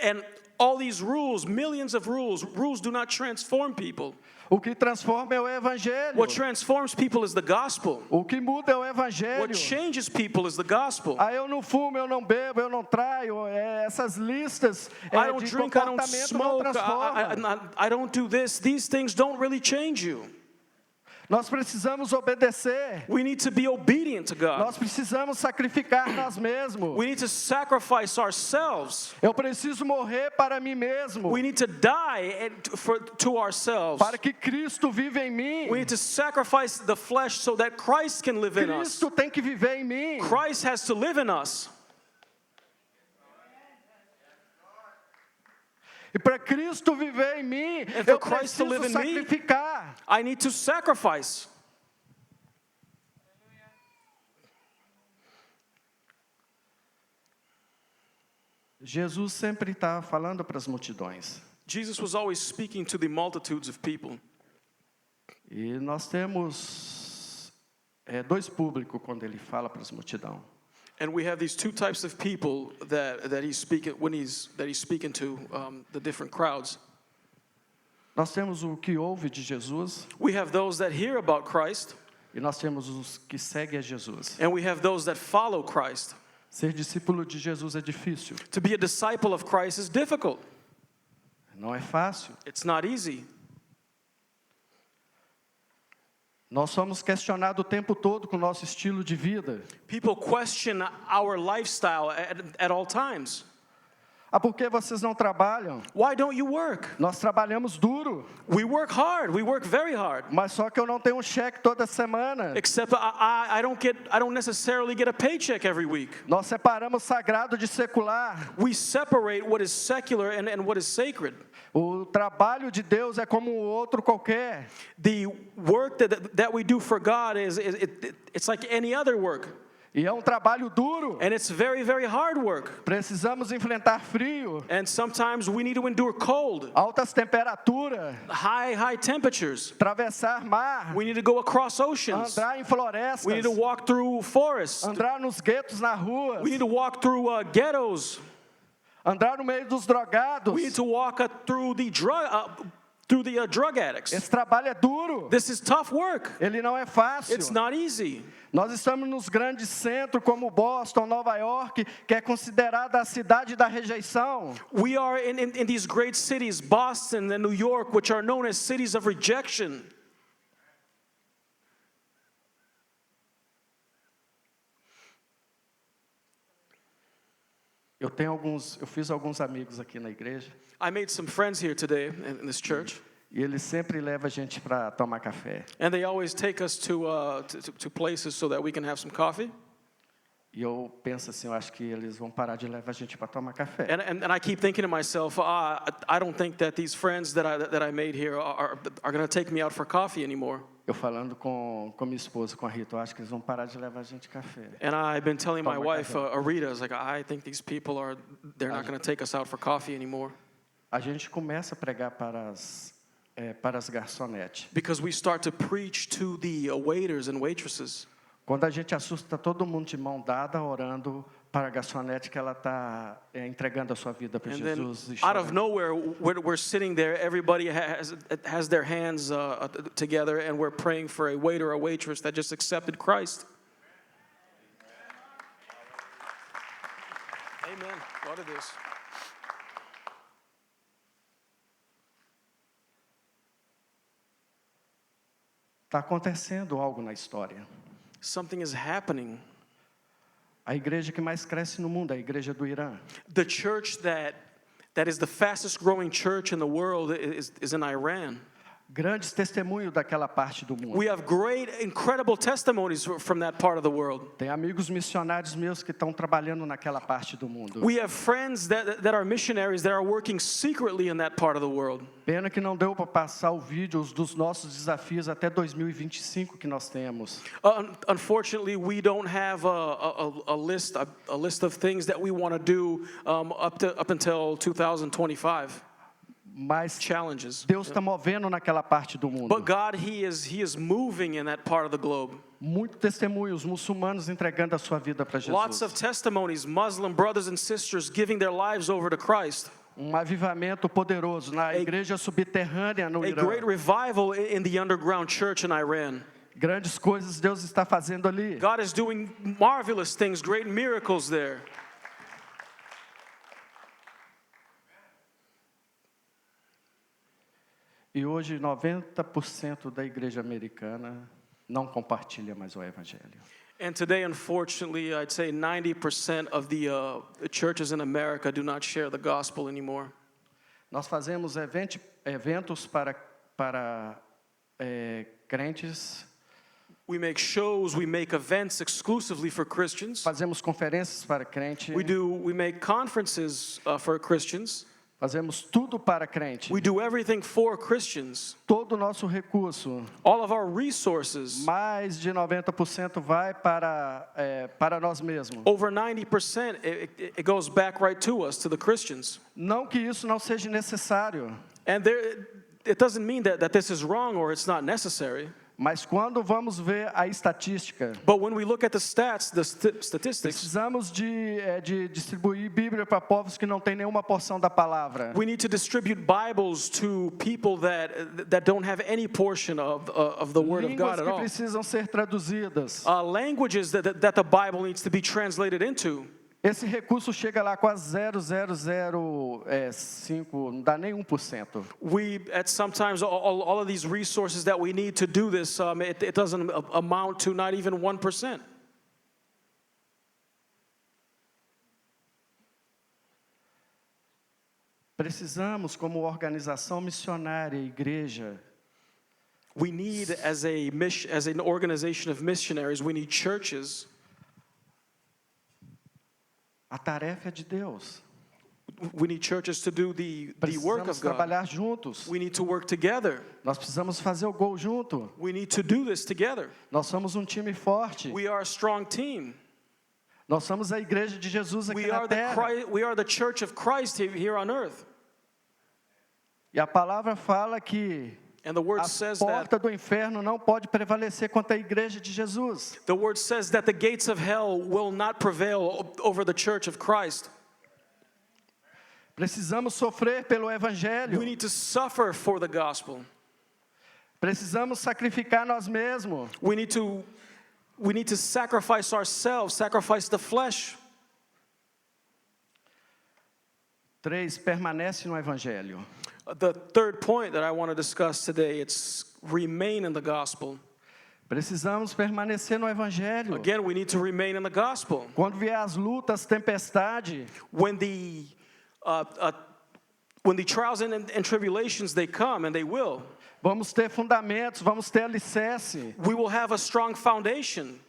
Speaker 3: And all these rules, millions of rules do not transform people.
Speaker 2: O que transforma é o evangelho.
Speaker 3: What transforms people is the gospel.
Speaker 2: O que muda é o evangelho.
Speaker 3: What changes people is the gospel.
Speaker 2: Eu não fumo, eu não bebo, eu não traio. Essas listas
Speaker 3: I don't
Speaker 2: de
Speaker 3: drink, I don't
Speaker 2: comportamento não
Speaker 3: smoke,
Speaker 2: transformam.
Speaker 3: I don't do this. These things don't really change you.
Speaker 2: Nós precisamos obedecer.
Speaker 3: We need to be obedient to God.
Speaker 2: Nós precisamos sacrificar nós mesmos.
Speaker 3: We need to sacrifice ourselves.
Speaker 2: Eu preciso morrer para mim mesmo.
Speaker 3: We need to die to ourselves.
Speaker 2: Para que Cristo viva em mim.
Speaker 3: We need to sacrifice the flesh so that Christ can live in us.
Speaker 2: Cristo tem que viver em mim.
Speaker 3: Christ has to live in us.
Speaker 2: E para Cristo viver em mim,
Speaker 3: And for
Speaker 2: eu
Speaker 3: Christ to
Speaker 2: preciso
Speaker 3: live in me,
Speaker 2: sacrificar.
Speaker 3: I need to sacrifice.
Speaker 2: Jesus sempre está falando para as multidões.
Speaker 3: Jesus was always speaking to the multitudes of people.
Speaker 2: E nós temos dois públicos quando ele fala para as multidões.
Speaker 3: And we have these two types of people that he's speaking to the different crowds.
Speaker 2: Nós temos o que ouve de Jesus
Speaker 3: We have those that hear about Christ,
Speaker 2: e nós temos os que seguem a Jesus.
Speaker 3: and we have those that follow Christ.
Speaker 2: Ser discípulo de Jesus é difícil.
Speaker 3: To be a disciple of Christ is difficult.
Speaker 2: Não é fácil.
Speaker 3: It's not easy.
Speaker 2: Nós somos questionados o tempo todo com o nosso estilo de vida.
Speaker 3: People question our lifestyle at all times.
Speaker 2: Por que vocês não trabalham?
Speaker 3: Why don't you work?
Speaker 2: Nós trabalhamos duro,
Speaker 3: We work hard. We work very hard.
Speaker 2: mas só que eu não tenho um cheque toda semana.
Speaker 3: Except I don't necessarily get a paycheck every week.
Speaker 2: Nós separamos sagrado de secular.
Speaker 3: We separate what is secular and what is sacred.
Speaker 2: O trabalho de Deus é como um outro qualquer.
Speaker 3: The work that we do for God it's like any other work.
Speaker 2: E é um trabalho duro.
Speaker 3: And it's very, very hard work.
Speaker 2: Precisamos enfrentar frio,
Speaker 3: And sometimes we need to endure cold,
Speaker 2: altas temperaturas,
Speaker 3: high temperatures.
Speaker 2: atravessar mar,
Speaker 3: We need to go across oceans.
Speaker 2: andar em florestas,
Speaker 3: We need to walk through forests.
Speaker 2: andar nos guetos na rua,
Speaker 3: We need to walk through ghettos.
Speaker 2: andar no meio dos drogados.
Speaker 3: We need to walk through the drug addicts.
Speaker 2: Esse trabalho é duro.
Speaker 3: This is tough work.
Speaker 2: Ele não é fácil.
Speaker 3: It's not easy.
Speaker 2: Nós estamos nos grandes centros como Boston, Nova York, que é considerada a cidade da rejeição.
Speaker 3: We are in these great cities, Boston and New York, which are known as cities of rejection.
Speaker 2: Eu fiz alguns amigos aqui na igreja
Speaker 3: I made some friends here today in this church,
Speaker 2: e eles sempre levam a gente para tomar café.
Speaker 3: and they always take us to places so that we can have some coffee.
Speaker 2: E eu penso assim, eu acho que eles vão parar de levar a gente para tomar café.
Speaker 3: And I keep thinking to myself, I don't think that these friends that I made here are going to take me out for coffee anymore.
Speaker 2: Eu falando com minha esposa, com a Rita, eu acho que eles vão parar de levar a gente café.
Speaker 3: And I've been telling my
Speaker 2: Toma
Speaker 3: wife,
Speaker 2: café.
Speaker 3: Arita, I was like, I think these people they're not going to take us out for coffee anymore.
Speaker 2: A gente começa a pregar para as garçonetes.
Speaker 3: Because we start to preach to the waiters and waitresses.
Speaker 2: Quando a gente assusta todo mundo de mão dada, orando para a garçonete que ela está entregando a sua vida para
Speaker 3: And then
Speaker 2: Jesus. E
Speaker 3: out of
Speaker 2: chorando.
Speaker 3: nowhere, we're sitting there, everybody has their hands together, and we're praying for a waiter or a waitress that just accepted Christ. Amen. Glória a Deus.
Speaker 2: Está acontecendo algo na história.
Speaker 3: Something is happening.
Speaker 2: A igreja que mais cresce no mundo é a igreja do Irã.
Speaker 3: The church that is the fastest growing church in the world is in Iran.
Speaker 2: Grandes testemunhos daquela parte do mundo.
Speaker 3: We have great, incredible testimonies from that part of the world.
Speaker 2: Tem amigos missionários meus que estão trabalhando naquela parte do mundo.
Speaker 3: We have friends that are missionaries that are working secretly in that part of the world.
Speaker 2: Pena que não deu para passar o vídeo dos nossos desafios até 2025 que nós temos.
Speaker 3: Unfortunately, we don't have a list of things that we want to do up until 2025.
Speaker 2: Mas
Speaker 3: Challenges.
Speaker 2: Deus está movendo naquela parte do mundo.
Speaker 3: But God, He is moving in that part of the globe.
Speaker 2: Muitos testemunhos, muçulmanos entregando a sua vida para
Speaker 3: Lots
Speaker 2: Jesus.
Speaker 3: of testimonies, Muslim brothers and sisters giving their lives over to Christ.
Speaker 2: Avivamento poderoso na igreja subterrânea no
Speaker 3: A
Speaker 2: Irã.
Speaker 3: great revival in the underground church in Iran.
Speaker 2: Grandes coisas Deus está fazendo ali.
Speaker 3: God is doing marvelous things, great miracles there.
Speaker 2: E hoje 90% da igreja americana não compartilha mais o evangelho.
Speaker 3: And today, unfortunately, I'd say 90% of the churches in America do not share the gospel anymore.
Speaker 2: Nós fazemos eventos para crentes,
Speaker 3: We make shows, we make events exclusively for Christians.
Speaker 2: fazemos conferências para crente,
Speaker 3: We make conferences for Christians.
Speaker 2: fazemos tudo para crente.
Speaker 3: We do everything for Christians.
Speaker 2: Todo o nosso recurso,
Speaker 3: All of our resources,
Speaker 2: mais de 90% vai para nós mesmos.
Speaker 3: over 90%, it goes back right to us, to the Christians.
Speaker 2: Não que isso não seja necessário,
Speaker 3: And it doesn't mean that this is wrong or it's not necessary.
Speaker 2: mas quando vamos ver a estatística,
Speaker 3: But when we look at the stats, the statistics,
Speaker 2: precisamos de distribuir Bíblia para povos que não têm nenhuma porção da palavra.
Speaker 3: we need to distribute Bibles to people that don't have any portion of the Word of
Speaker 2: Línguas
Speaker 3: God at
Speaker 2: que
Speaker 3: all.
Speaker 2: precisam ser traduzidas.
Speaker 3: Languages that the Bible needs to be translated into.
Speaker 2: Esse recurso chega lá quase 0,005, não dá nem 1%.
Speaker 3: We, at sometimes, all of these resources that we need to do this, it doesn't amount to not even 1%.
Speaker 2: Precisamos, como organização missionária, igreja,
Speaker 3: We need, as an organization of missionaries, we need churches.
Speaker 2: a tarefa é de Deus.
Speaker 3: We need churches to do the work
Speaker 2: Precisamos
Speaker 3: of God.
Speaker 2: trabalhar juntos.
Speaker 3: We need to work together.
Speaker 2: Nós precisamos fazer o gol junto.
Speaker 3: We need to do this together.
Speaker 2: Nós somos um time forte.
Speaker 3: We are a strong team.
Speaker 2: Nós somos a igreja de Jesus aqui na terra.
Speaker 3: We are the church of Christ here on earth.
Speaker 2: E a palavra fala que
Speaker 3: And the word
Speaker 2: a
Speaker 3: says that
Speaker 2: porta do inferno não pode prevalecer contra a igreja de Jesus.
Speaker 3: the word says that the gates of hell will not prevail over the church of Christ.
Speaker 2: Precisamos sofrer pelo evangelho.
Speaker 3: We need to suffer for the gospel.
Speaker 2: Precisamos sacrificar nós mesmos.
Speaker 3: We need to sacrifice ourselves, sacrifice the flesh.
Speaker 2: 3, permanece no evangelho.
Speaker 3: The third point that I want to discuss today, it's remain in the gospel.
Speaker 2: Precisamos permanecer no evangelho.
Speaker 3: Again, we need to remain in the gospel.
Speaker 2: Quando vier as lutas, tempestade,
Speaker 3: When the trials and tribulations, they come, and they will,
Speaker 2: vamos ter fundamentos, vamos ter alicerce.
Speaker 3: we will have a strong foundation.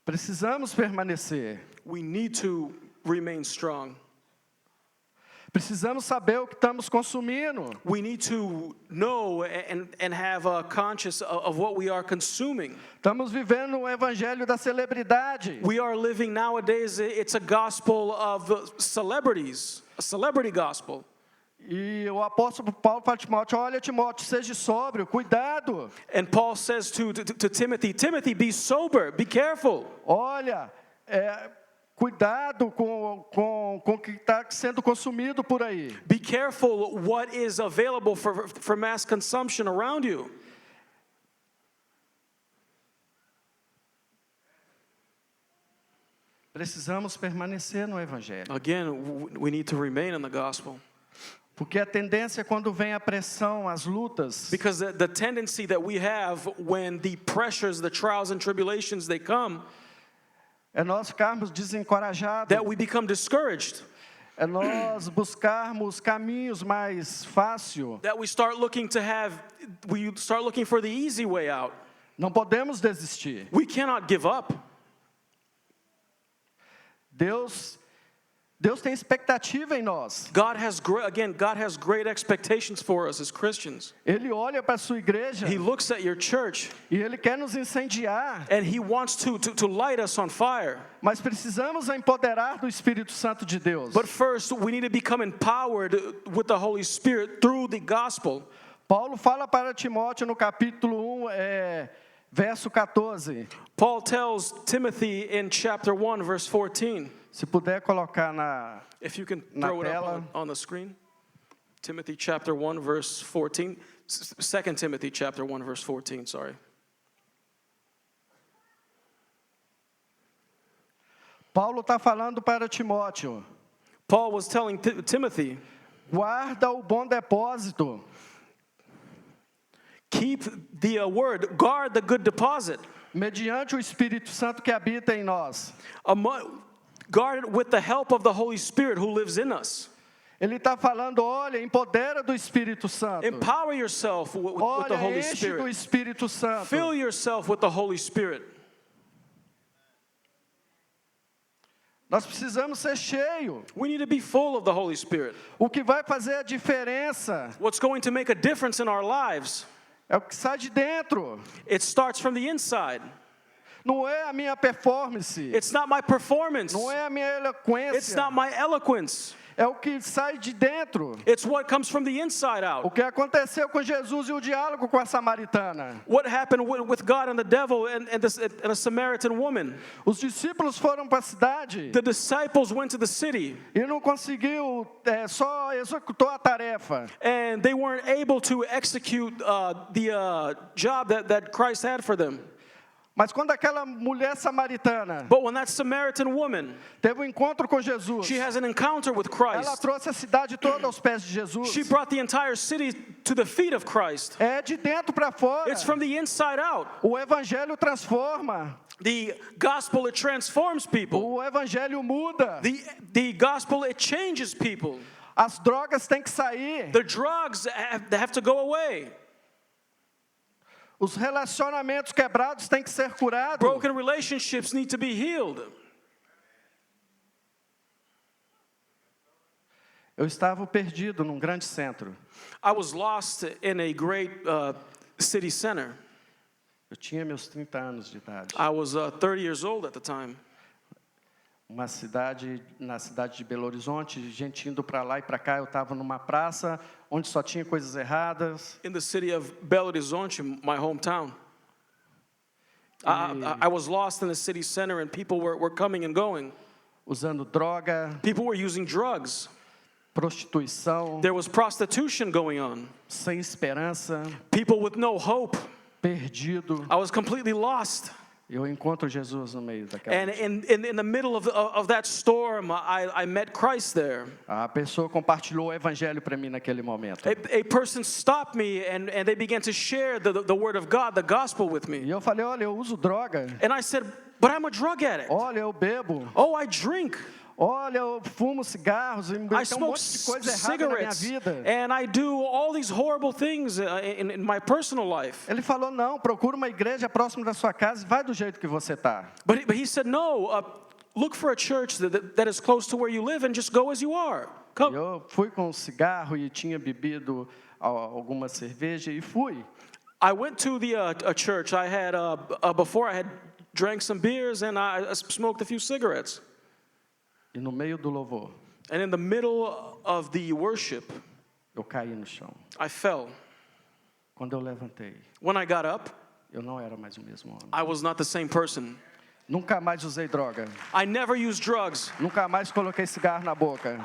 Speaker 2: Precisamos permanecer.
Speaker 3: We need to remain strong.
Speaker 2: Precisamos saber o que estamos consumindo.
Speaker 3: We need to know and have a conscious of what we are consuming.
Speaker 2: Estamos vivendo um evangelho da celebridade.
Speaker 3: We are living nowadays, it's a gospel of celebrities, a celebrity gospel.
Speaker 2: E o apóstolo Paulo fala a Timóteo, olha Timóteo, seja sóbrio, cuidado.
Speaker 3: And Paul says to Timothy, Timothy, be sober, be careful.
Speaker 2: Olha, cuidado com o que está sendo consumido por aí.
Speaker 3: Be careful what is available for mass consumption around you.
Speaker 2: Precisamos permanecer no Evangelho.
Speaker 3: Again, we need to remain in the gospel.
Speaker 2: Porque a tendência quando vem a pressão, as lutas,
Speaker 3: Because the tendency that we have when the pressures, the trials and tribulations, they come,
Speaker 2: é nós ficarmos desencorajados,
Speaker 3: that we become discouraged.
Speaker 2: é nós buscarmos caminhos mais fáceis.
Speaker 3: That we start looking for the easy way out.
Speaker 2: Não podemos desistir.
Speaker 3: We cannot give up.
Speaker 2: Deus tem expectativa em nós.
Speaker 3: God has great expectations for us as Christians.
Speaker 2: Ele olha para a sua igreja
Speaker 3: He looks at your church
Speaker 2: e Ele quer nos incendiar.
Speaker 3: and He wants to light us on fire.
Speaker 2: Mas precisamos empoderar do Espírito Santo de Deus.
Speaker 3: But first, we need to become empowered with the Holy Spirit through the gospel.
Speaker 2: Paulo fala para Timóteo no capítulo 1, verso 14.
Speaker 3: Paul tells Timothy in chapter 1, verse 14.
Speaker 2: Se puder colocar na
Speaker 3: If you can
Speaker 2: Na
Speaker 3: throw it up
Speaker 2: tela.
Speaker 3: on the screen. Timothy chapter 1, verse 14. 2 Timothy chapter 1, verse 14, sorry.
Speaker 2: Paulo está falando para Timóteo:
Speaker 3: Paul was telling Timothy,
Speaker 2: guarda o bom depósito,
Speaker 3: keep the word, guard the good deposit.
Speaker 2: mediante o Espírito Santo que habita em nós.
Speaker 3: Guard it with the help of the Holy Spirit who lives in us.
Speaker 2: Ele está falando: olha, empodera do Espírito Santo.
Speaker 3: Empower yourself with the
Speaker 2: Olha,
Speaker 3: Holy
Speaker 2: enche do
Speaker 3: Spirit.
Speaker 2: Espírito Santo.
Speaker 3: Fill yourself with the Holy Spirit.
Speaker 2: Nós precisamos ser cheios.
Speaker 3: We need to be full of the Holy Spirit.
Speaker 2: O que vai fazer a diferença
Speaker 3: What's going to make a difference in our lives,
Speaker 2: é o que sai de dentro.
Speaker 3: it starts from the inside.
Speaker 2: Não é a minha performance.
Speaker 3: It's not my performance.
Speaker 2: Não é a minha
Speaker 3: It's
Speaker 2: eloquência.
Speaker 3: not my eloquence.
Speaker 2: É o que sai de dentro.
Speaker 3: It's what comes from the inside
Speaker 2: O
Speaker 3: out.
Speaker 2: que aconteceu com Jesus e o diálogo com a samaritana.
Speaker 3: What happened with God and the devil and a Samaritan woman?
Speaker 2: Os discípulos foram para a cidade
Speaker 3: The disciples went to the city
Speaker 2: e não conseguiu, só executou a tarefa.
Speaker 3: and they weren't able to execute the job that Christ had for them.
Speaker 2: Mas quando aquela mulher samaritana
Speaker 3: But when that Samaritan woman,
Speaker 2: teve um encontro com Jesus,
Speaker 3: she has an encounter with
Speaker 2: ela
Speaker 3: Christ.
Speaker 2: trouxe a cidade toda aos pés de Jesus.
Speaker 3: She brought the entire city to the feet of Christ.
Speaker 2: É de dentro para fora.
Speaker 3: It's from the inside out.
Speaker 2: O evangelho transforma.
Speaker 3: The gospel, it transforms people.
Speaker 2: O evangelho muda.
Speaker 3: The gospel, it changes people.
Speaker 2: As drogas têm que sair.
Speaker 3: The drugs they have to go away.
Speaker 2: Os relacionamentos quebrados têm que ser curados.
Speaker 3: Broken relationships need to be healed.
Speaker 2: Eu estava perdido num grande centro.
Speaker 3: I was lost in a great city center.
Speaker 2: Eu tinha meus 30 anos de idade.
Speaker 3: I was 30 years old at the time.
Speaker 2: Na cidade de Belo Horizonte, gente indo para lá e para cá. Eu estava numa praça onde só tinha coisas erradas.
Speaker 3: In the city of Belo Horizonte, my hometown. I was lost in the city center and people were coming and going.
Speaker 2: Usando droga,
Speaker 3: People were using drugs.
Speaker 2: prostituição,
Speaker 3: There was prostitution going on.
Speaker 2: sem esperança,
Speaker 3: People with no hope.
Speaker 2: perdido.
Speaker 3: I was completely lost.
Speaker 2: Eu encontro Jesus no meio daquela.
Speaker 3: And in the middle of that storm, I met Christ there.
Speaker 2: A pessoa compartilhou o evangelho para mim naquele momento.
Speaker 3: A person stopped me and they began to share the word of God, the gospel with
Speaker 2: E
Speaker 3: me.
Speaker 2: eu falei: olha, eu uso droga.
Speaker 3: And I said, but I'm a drug addict.
Speaker 2: Olha, eu bebo.
Speaker 3: Oh, I drink.
Speaker 2: Olha, eu fumo cigarros.
Speaker 3: I
Speaker 2: Tem um
Speaker 3: smoke
Speaker 2: monte de coisa errada na minha
Speaker 3: cigarettes.
Speaker 2: vida.
Speaker 3: And I do all these horrible things in my personal life.
Speaker 2: Ele falou: não, procura uma igreja próxima da sua casa e vai do jeito que você está.
Speaker 3: But he said, no, look for a church that is close to where you live and just go as you are. Come.
Speaker 2: Eu fui com um cigarro e tinha bebido alguma cerveja e fui.
Speaker 3: I went to a church. I had before I had drank some beers and I smoked a few cigarettes.
Speaker 2: E no meio do louvor,
Speaker 3: And in the middle of the worship,
Speaker 2: eu caí no chão.
Speaker 3: I fell.
Speaker 2: Quando eu levantei,
Speaker 3: When I got up,
Speaker 2: eu não era mais o mesmo homem.
Speaker 3: I was not the same person.
Speaker 2: Nunca mais usei droga.
Speaker 3: I never used drugs.
Speaker 2: Nunca mais coloquei cigarro na boca.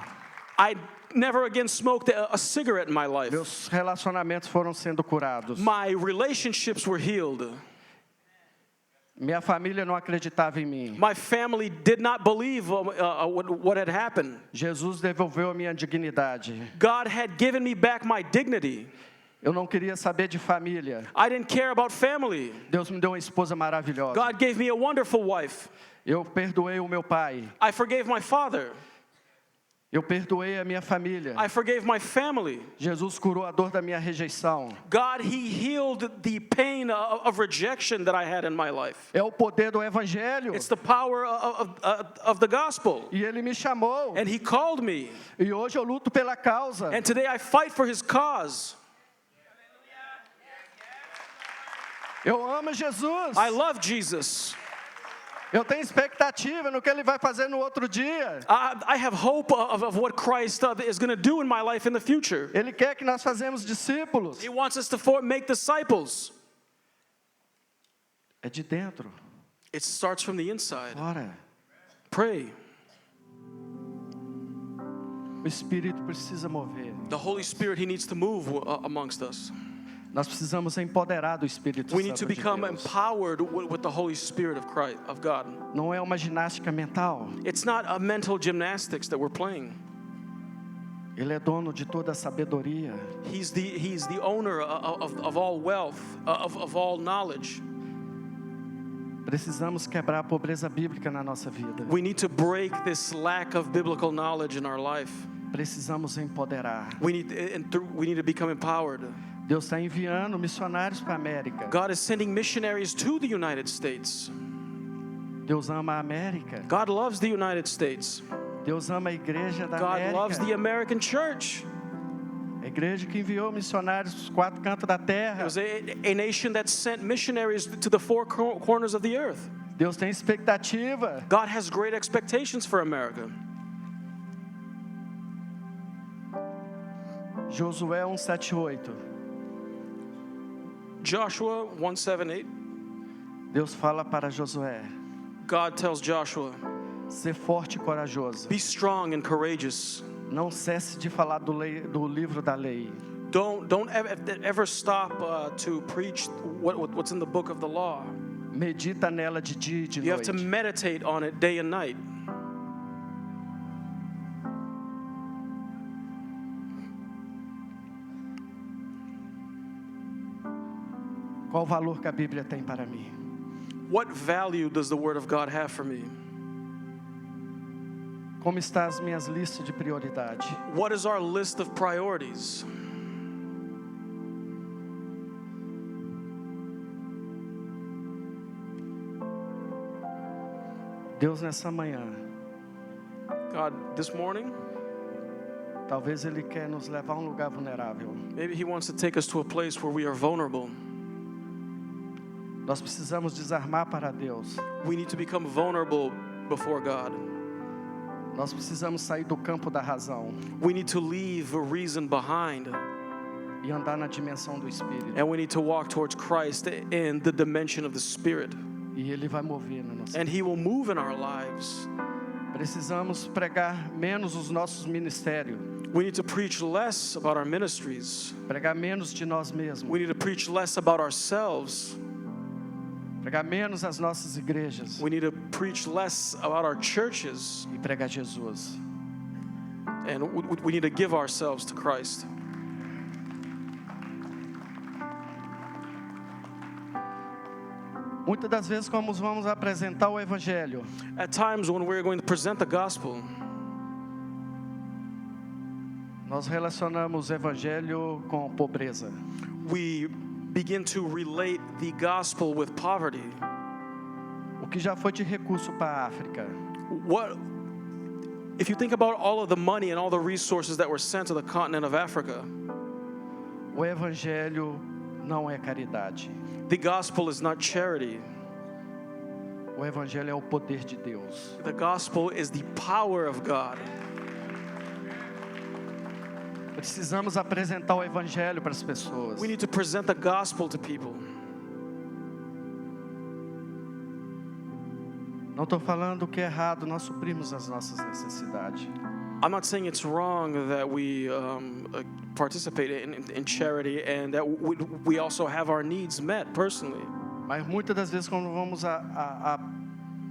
Speaker 3: I never again smoked a cigarette in my life.
Speaker 2: Meus relacionamentos foram sendo curados.
Speaker 3: My relationships were healed.
Speaker 2: Minha família não acreditava em mim.
Speaker 3: My family did not believe what had happened.
Speaker 2: Jesus devolveu a minha dignidade.
Speaker 3: God had given me back my dignity.
Speaker 2: Eu não queria saber de família.
Speaker 3: I didn't care about family.
Speaker 2: Deus me deu uma esposa maravilhosa.
Speaker 3: God gave me a wonderful wife.
Speaker 2: Eu perdoei o meu pai.
Speaker 3: I forgave my father.
Speaker 2: Eu perdoei a minha família.
Speaker 3: I forgave my family.
Speaker 2: Jesus curou a dor da minha rejeição.
Speaker 3: God, He healed the pain of rejection that I had in my life.
Speaker 2: É o poder do evangelho.
Speaker 3: It's the power of the gospel.
Speaker 2: E ele me chamou.
Speaker 3: And He called me.
Speaker 2: E hoje eu luto pela causa.
Speaker 3: And today I fight for His cause.
Speaker 2: Eu amo Jesus.
Speaker 3: I love Jesus.
Speaker 2: Eu tenho expectativa no que ele vai fazer no outro dia.
Speaker 3: I have hope of what Christ is going to do in my life in the future.
Speaker 2: Ele quer que nós façamos discípulos.
Speaker 3: He wants us to make disciples.
Speaker 2: É de dentro.
Speaker 3: It starts from the inside.
Speaker 2: Ora,
Speaker 3: Pray.
Speaker 2: o Espírito precisa mover.
Speaker 3: The Holy Spirit, He needs to move amongst us.
Speaker 2: Nós precisamos empoderar do Espírito
Speaker 3: We need to
Speaker 2: Santo de
Speaker 3: become
Speaker 2: Deus.
Speaker 3: empowered with the Holy Spirit of Christ, of God.
Speaker 2: Não é uma ginástica mental.
Speaker 3: It's not a mental gymnastics that we're playing.
Speaker 2: Ele é dono de toda a sabedoria.
Speaker 3: He's the owner of all wealth, of all knowledge.
Speaker 2: Precisamos quebrar a pobreza bíblica na nossa vida.
Speaker 3: We need to break this lack of biblical knowledge in our life.
Speaker 2: Precisamos empoderar.
Speaker 3: We need to become empowered.
Speaker 2: Deus está enviando missionários para a América.
Speaker 3: God is sending missionaries to the United States.
Speaker 2: Deus ama a América.
Speaker 3: God loves the United States.
Speaker 2: Deus ama a igreja da
Speaker 3: God loves the
Speaker 2: América.
Speaker 3: American church.
Speaker 2: A igreja que enviou missionários dos quatro cantos da
Speaker 3: It
Speaker 2: terra.
Speaker 3: was a nation that sent missionaries to the four corners of the earth.
Speaker 2: Deus tem expectativa.
Speaker 3: God has great expectations for America.
Speaker 2: Josué 1:7-8.
Speaker 3: Joshua 1:7-8.
Speaker 2: Deus fala para Josué:
Speaker 3: God tells Joshua,
Speaker 2: ser forte e corajoso.
Speaker 3: be strong and courageous.
Speaker 2: Não cesse de falar do livro da lei.
Speaker 3: Don't ever stop to preach what's in the book of the law.
Speaker 2: Medita nela de dia e de
Speaker 3: You have to
Speaker 2: noite.
Speaker 3: meditate on it day and night.
Speaker 2: Qual o valor que a Bíblia tem para mim?
Speaker 3: What value does the Word of God have for me?
Speaker 2: Como estão as minhas listas de prioridade?
Speaker 3: What is our list of priorities?
Speaker 2: Deus, nessa manhã,
Speaker 3: God, this morning,
Speaker 2: talvez Ele quer nos levar a um lugar vulnerável.
Speaker 3: maybe He wants to take us to a place where we are vulnerable.
Speaker 2: Nós precisamos desarmar para Deus.
Speaker 3: We need to become vulnerable before God.
Speaker 2: Nós precisamos sair do campo da razão
Speaker 3: We need to leave a reason behind,
Speaker 2: e andar na dimensão do Espírito.
Speaker 3: and we need to walk towards Christ in the dimension of the Spirit.
Speaker 2: E Ele vai mover na nossa
Speaker 3: And He will move in our lives.
Speaker 2: Precisamos pregar menos os nossos ministérios.
Speaker 3: We need to preach less about our ministries.
Speaker 2: Pregar menos de nós mesmos.
Speaker 3: We need to preach less about ourselves.
Speaker 2: Pregar menos as nossas igrejas.
Speaker 3: We need to preach less about our churches.
Speaker 2: E pregar Jesus.
Speaker 3: And we need to give ourselves to Christ.
Speaker 2: Muitas das vezes, como vamos apresentar o Evangelho,
Speaker 3: At times when we're going to present the gospel,
Speaker 2: nós relacionamos o Evangelho com pobreza.
Speaker 3: we begin to relate the gospel with poverty.
Speaker 2: O que já foi de recurso para a África,
Speaker 3: What if you think about all of the money and all the resources that were sent to the continent of Africa?
Speaker 2: o Evangelho não é caridade.
Speaker 3: The gospel is not charity.
Speaker 2: O Evangelho é o poder de Deus.
Speaker 3: The gospel is the power of God.
Speaker 2: Precisamos apresentar o Evangelho para as pessoas.
Speaker 3: We need to present the gospel to people.
Speaker 2: Não estou falando que é errado nós suprirmos as nossas necessidades.
Speaker 3: I'm not saying it's wrong that we participate in charity and that we also have our needs met personally.
Speaker 2: Mas muitas das vezes quando vamos a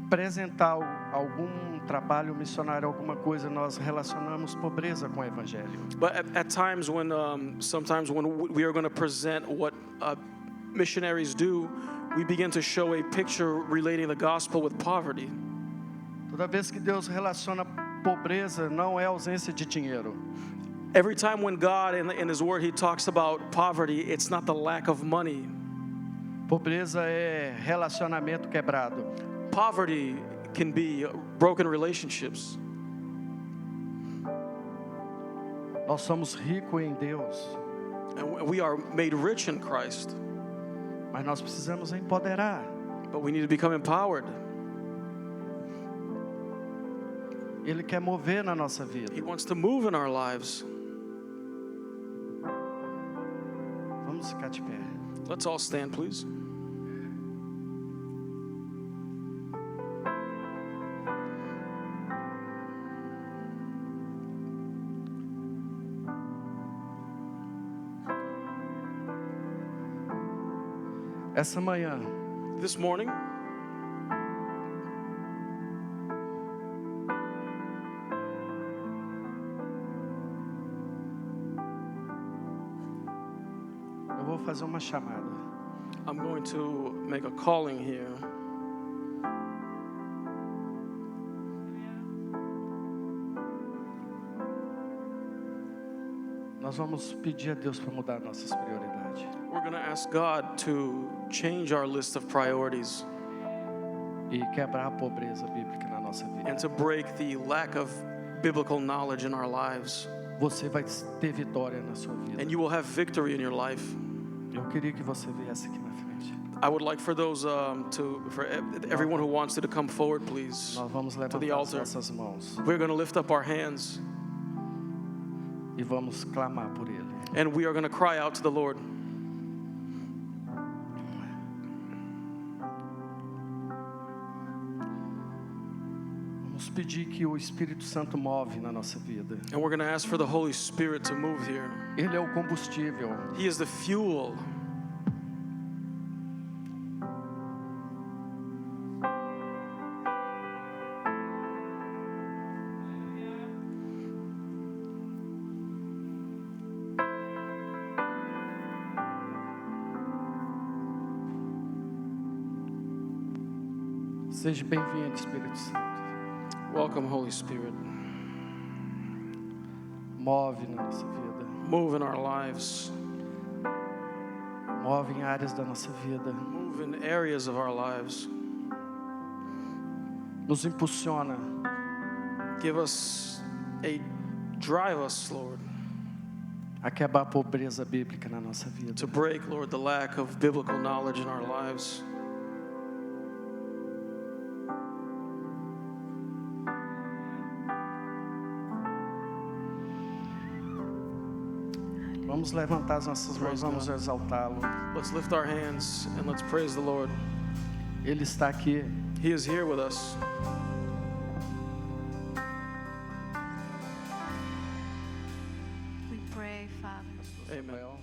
Speaker 2: apresentar algum trabalho missionário, alguma coisa, nós relacionamos pobreza com o evangelho.
Speaker 3: But at times when, sometimes when we are going to present what missionaries do, we begin to show a picture relating the gospel with poverty.
Speaker 2: Toda vez que Deus relaciona pobreza, não é ausência de dinheiro.
Speaker 3: Every time when God in His Word He talks about poverty, it's not the lack of money.
Speaker 2: Pobreza é relacionamento quebrado.
Speaker 3: Poverty can be broken relationships.
Speaker 2: Nós somos ricos em Deus,
Speaker 3: And we are made rich in Christ,
Speaker 2: mas nós precisamos empoderar.
Speaker 3: but we need to become empowered.
Speaker 2: Ele quer mover na nossa vida.
Speaker 3: He wants to move in our lives.
Speaker 2: Vamos ficar de pé.
Speaker 3: Let's all stand, please.
Speaker 2: Essa manhã,
Speaker 3: This morning,
Speaker 2: eu vou fazer uma chamada.
Speaker 3: I'm going to make a calling here.
Speaker 2: Nós vamos pedir a Deus para mudar nossas prioridades.
Speaker 3: We're going to ask God to change our list of priorities
Speaker 2: E quebrar a pobreza bíblica na nossa vida.
Speaker 3: and to break the lack of biblical knowledge in our lives.
Speaker 2: Você vai ter vitória na sua vida.
Speaker 3: And you will have victory in your life.
Speaker 2: Eu queria que você viesse aqui na frente.
Speaker 3: I would like for those for everyone who wants to come forward, please.
Speaker 2: Nós vamos
Speaker 3: the
Speaker 2: levantar as
Speaker 3: altar.
Speaker 2: nossas mãos
Speaker 3: We're going to lift up our hands
Speaker 2: e vamos clamar por Ele.
Speaker 3: and we are going to cry out to the Lord.
Speaker 2: Vamos pedir que o Espírito Santo move na nossa vida.
Speaker 3: And we're going to ask for the Holy Spirit to move here.
Speaker 2: Ele é o combustível.
Speaker 3: He is the fuel.
Speaker 2: Seja bem-vindo, Espírito Santo.
Speaker 3: Welcome, Holy Spirit.
Speaker 2: Move na nossa vida.
Speaker 3: Move in our lives.
Speaker 2: Move em áreas da nossa vida.
Speaker 3: Move in areas of our lives.
Speaker 2: Nos impulsiona
Speaker 3: Give us drive us, Lord,
Speaker 2: a quebrar a pobreza bíblica na nossa vida.
Speaker 3: to break, Lord, the lack of biblical knowledge in our lives.
Speaker 2: Vamos levantar as nossas mãos, vamos exaltá-lo.
Speaker 3: Let's lift our hands and let's praise the Lord.
Speaker 2: Ele está aqui.
Speaker 3: He is here with us.
Speaker 1: We pray, Father.
Speaker 3: Amen.
Speaker 2: Well,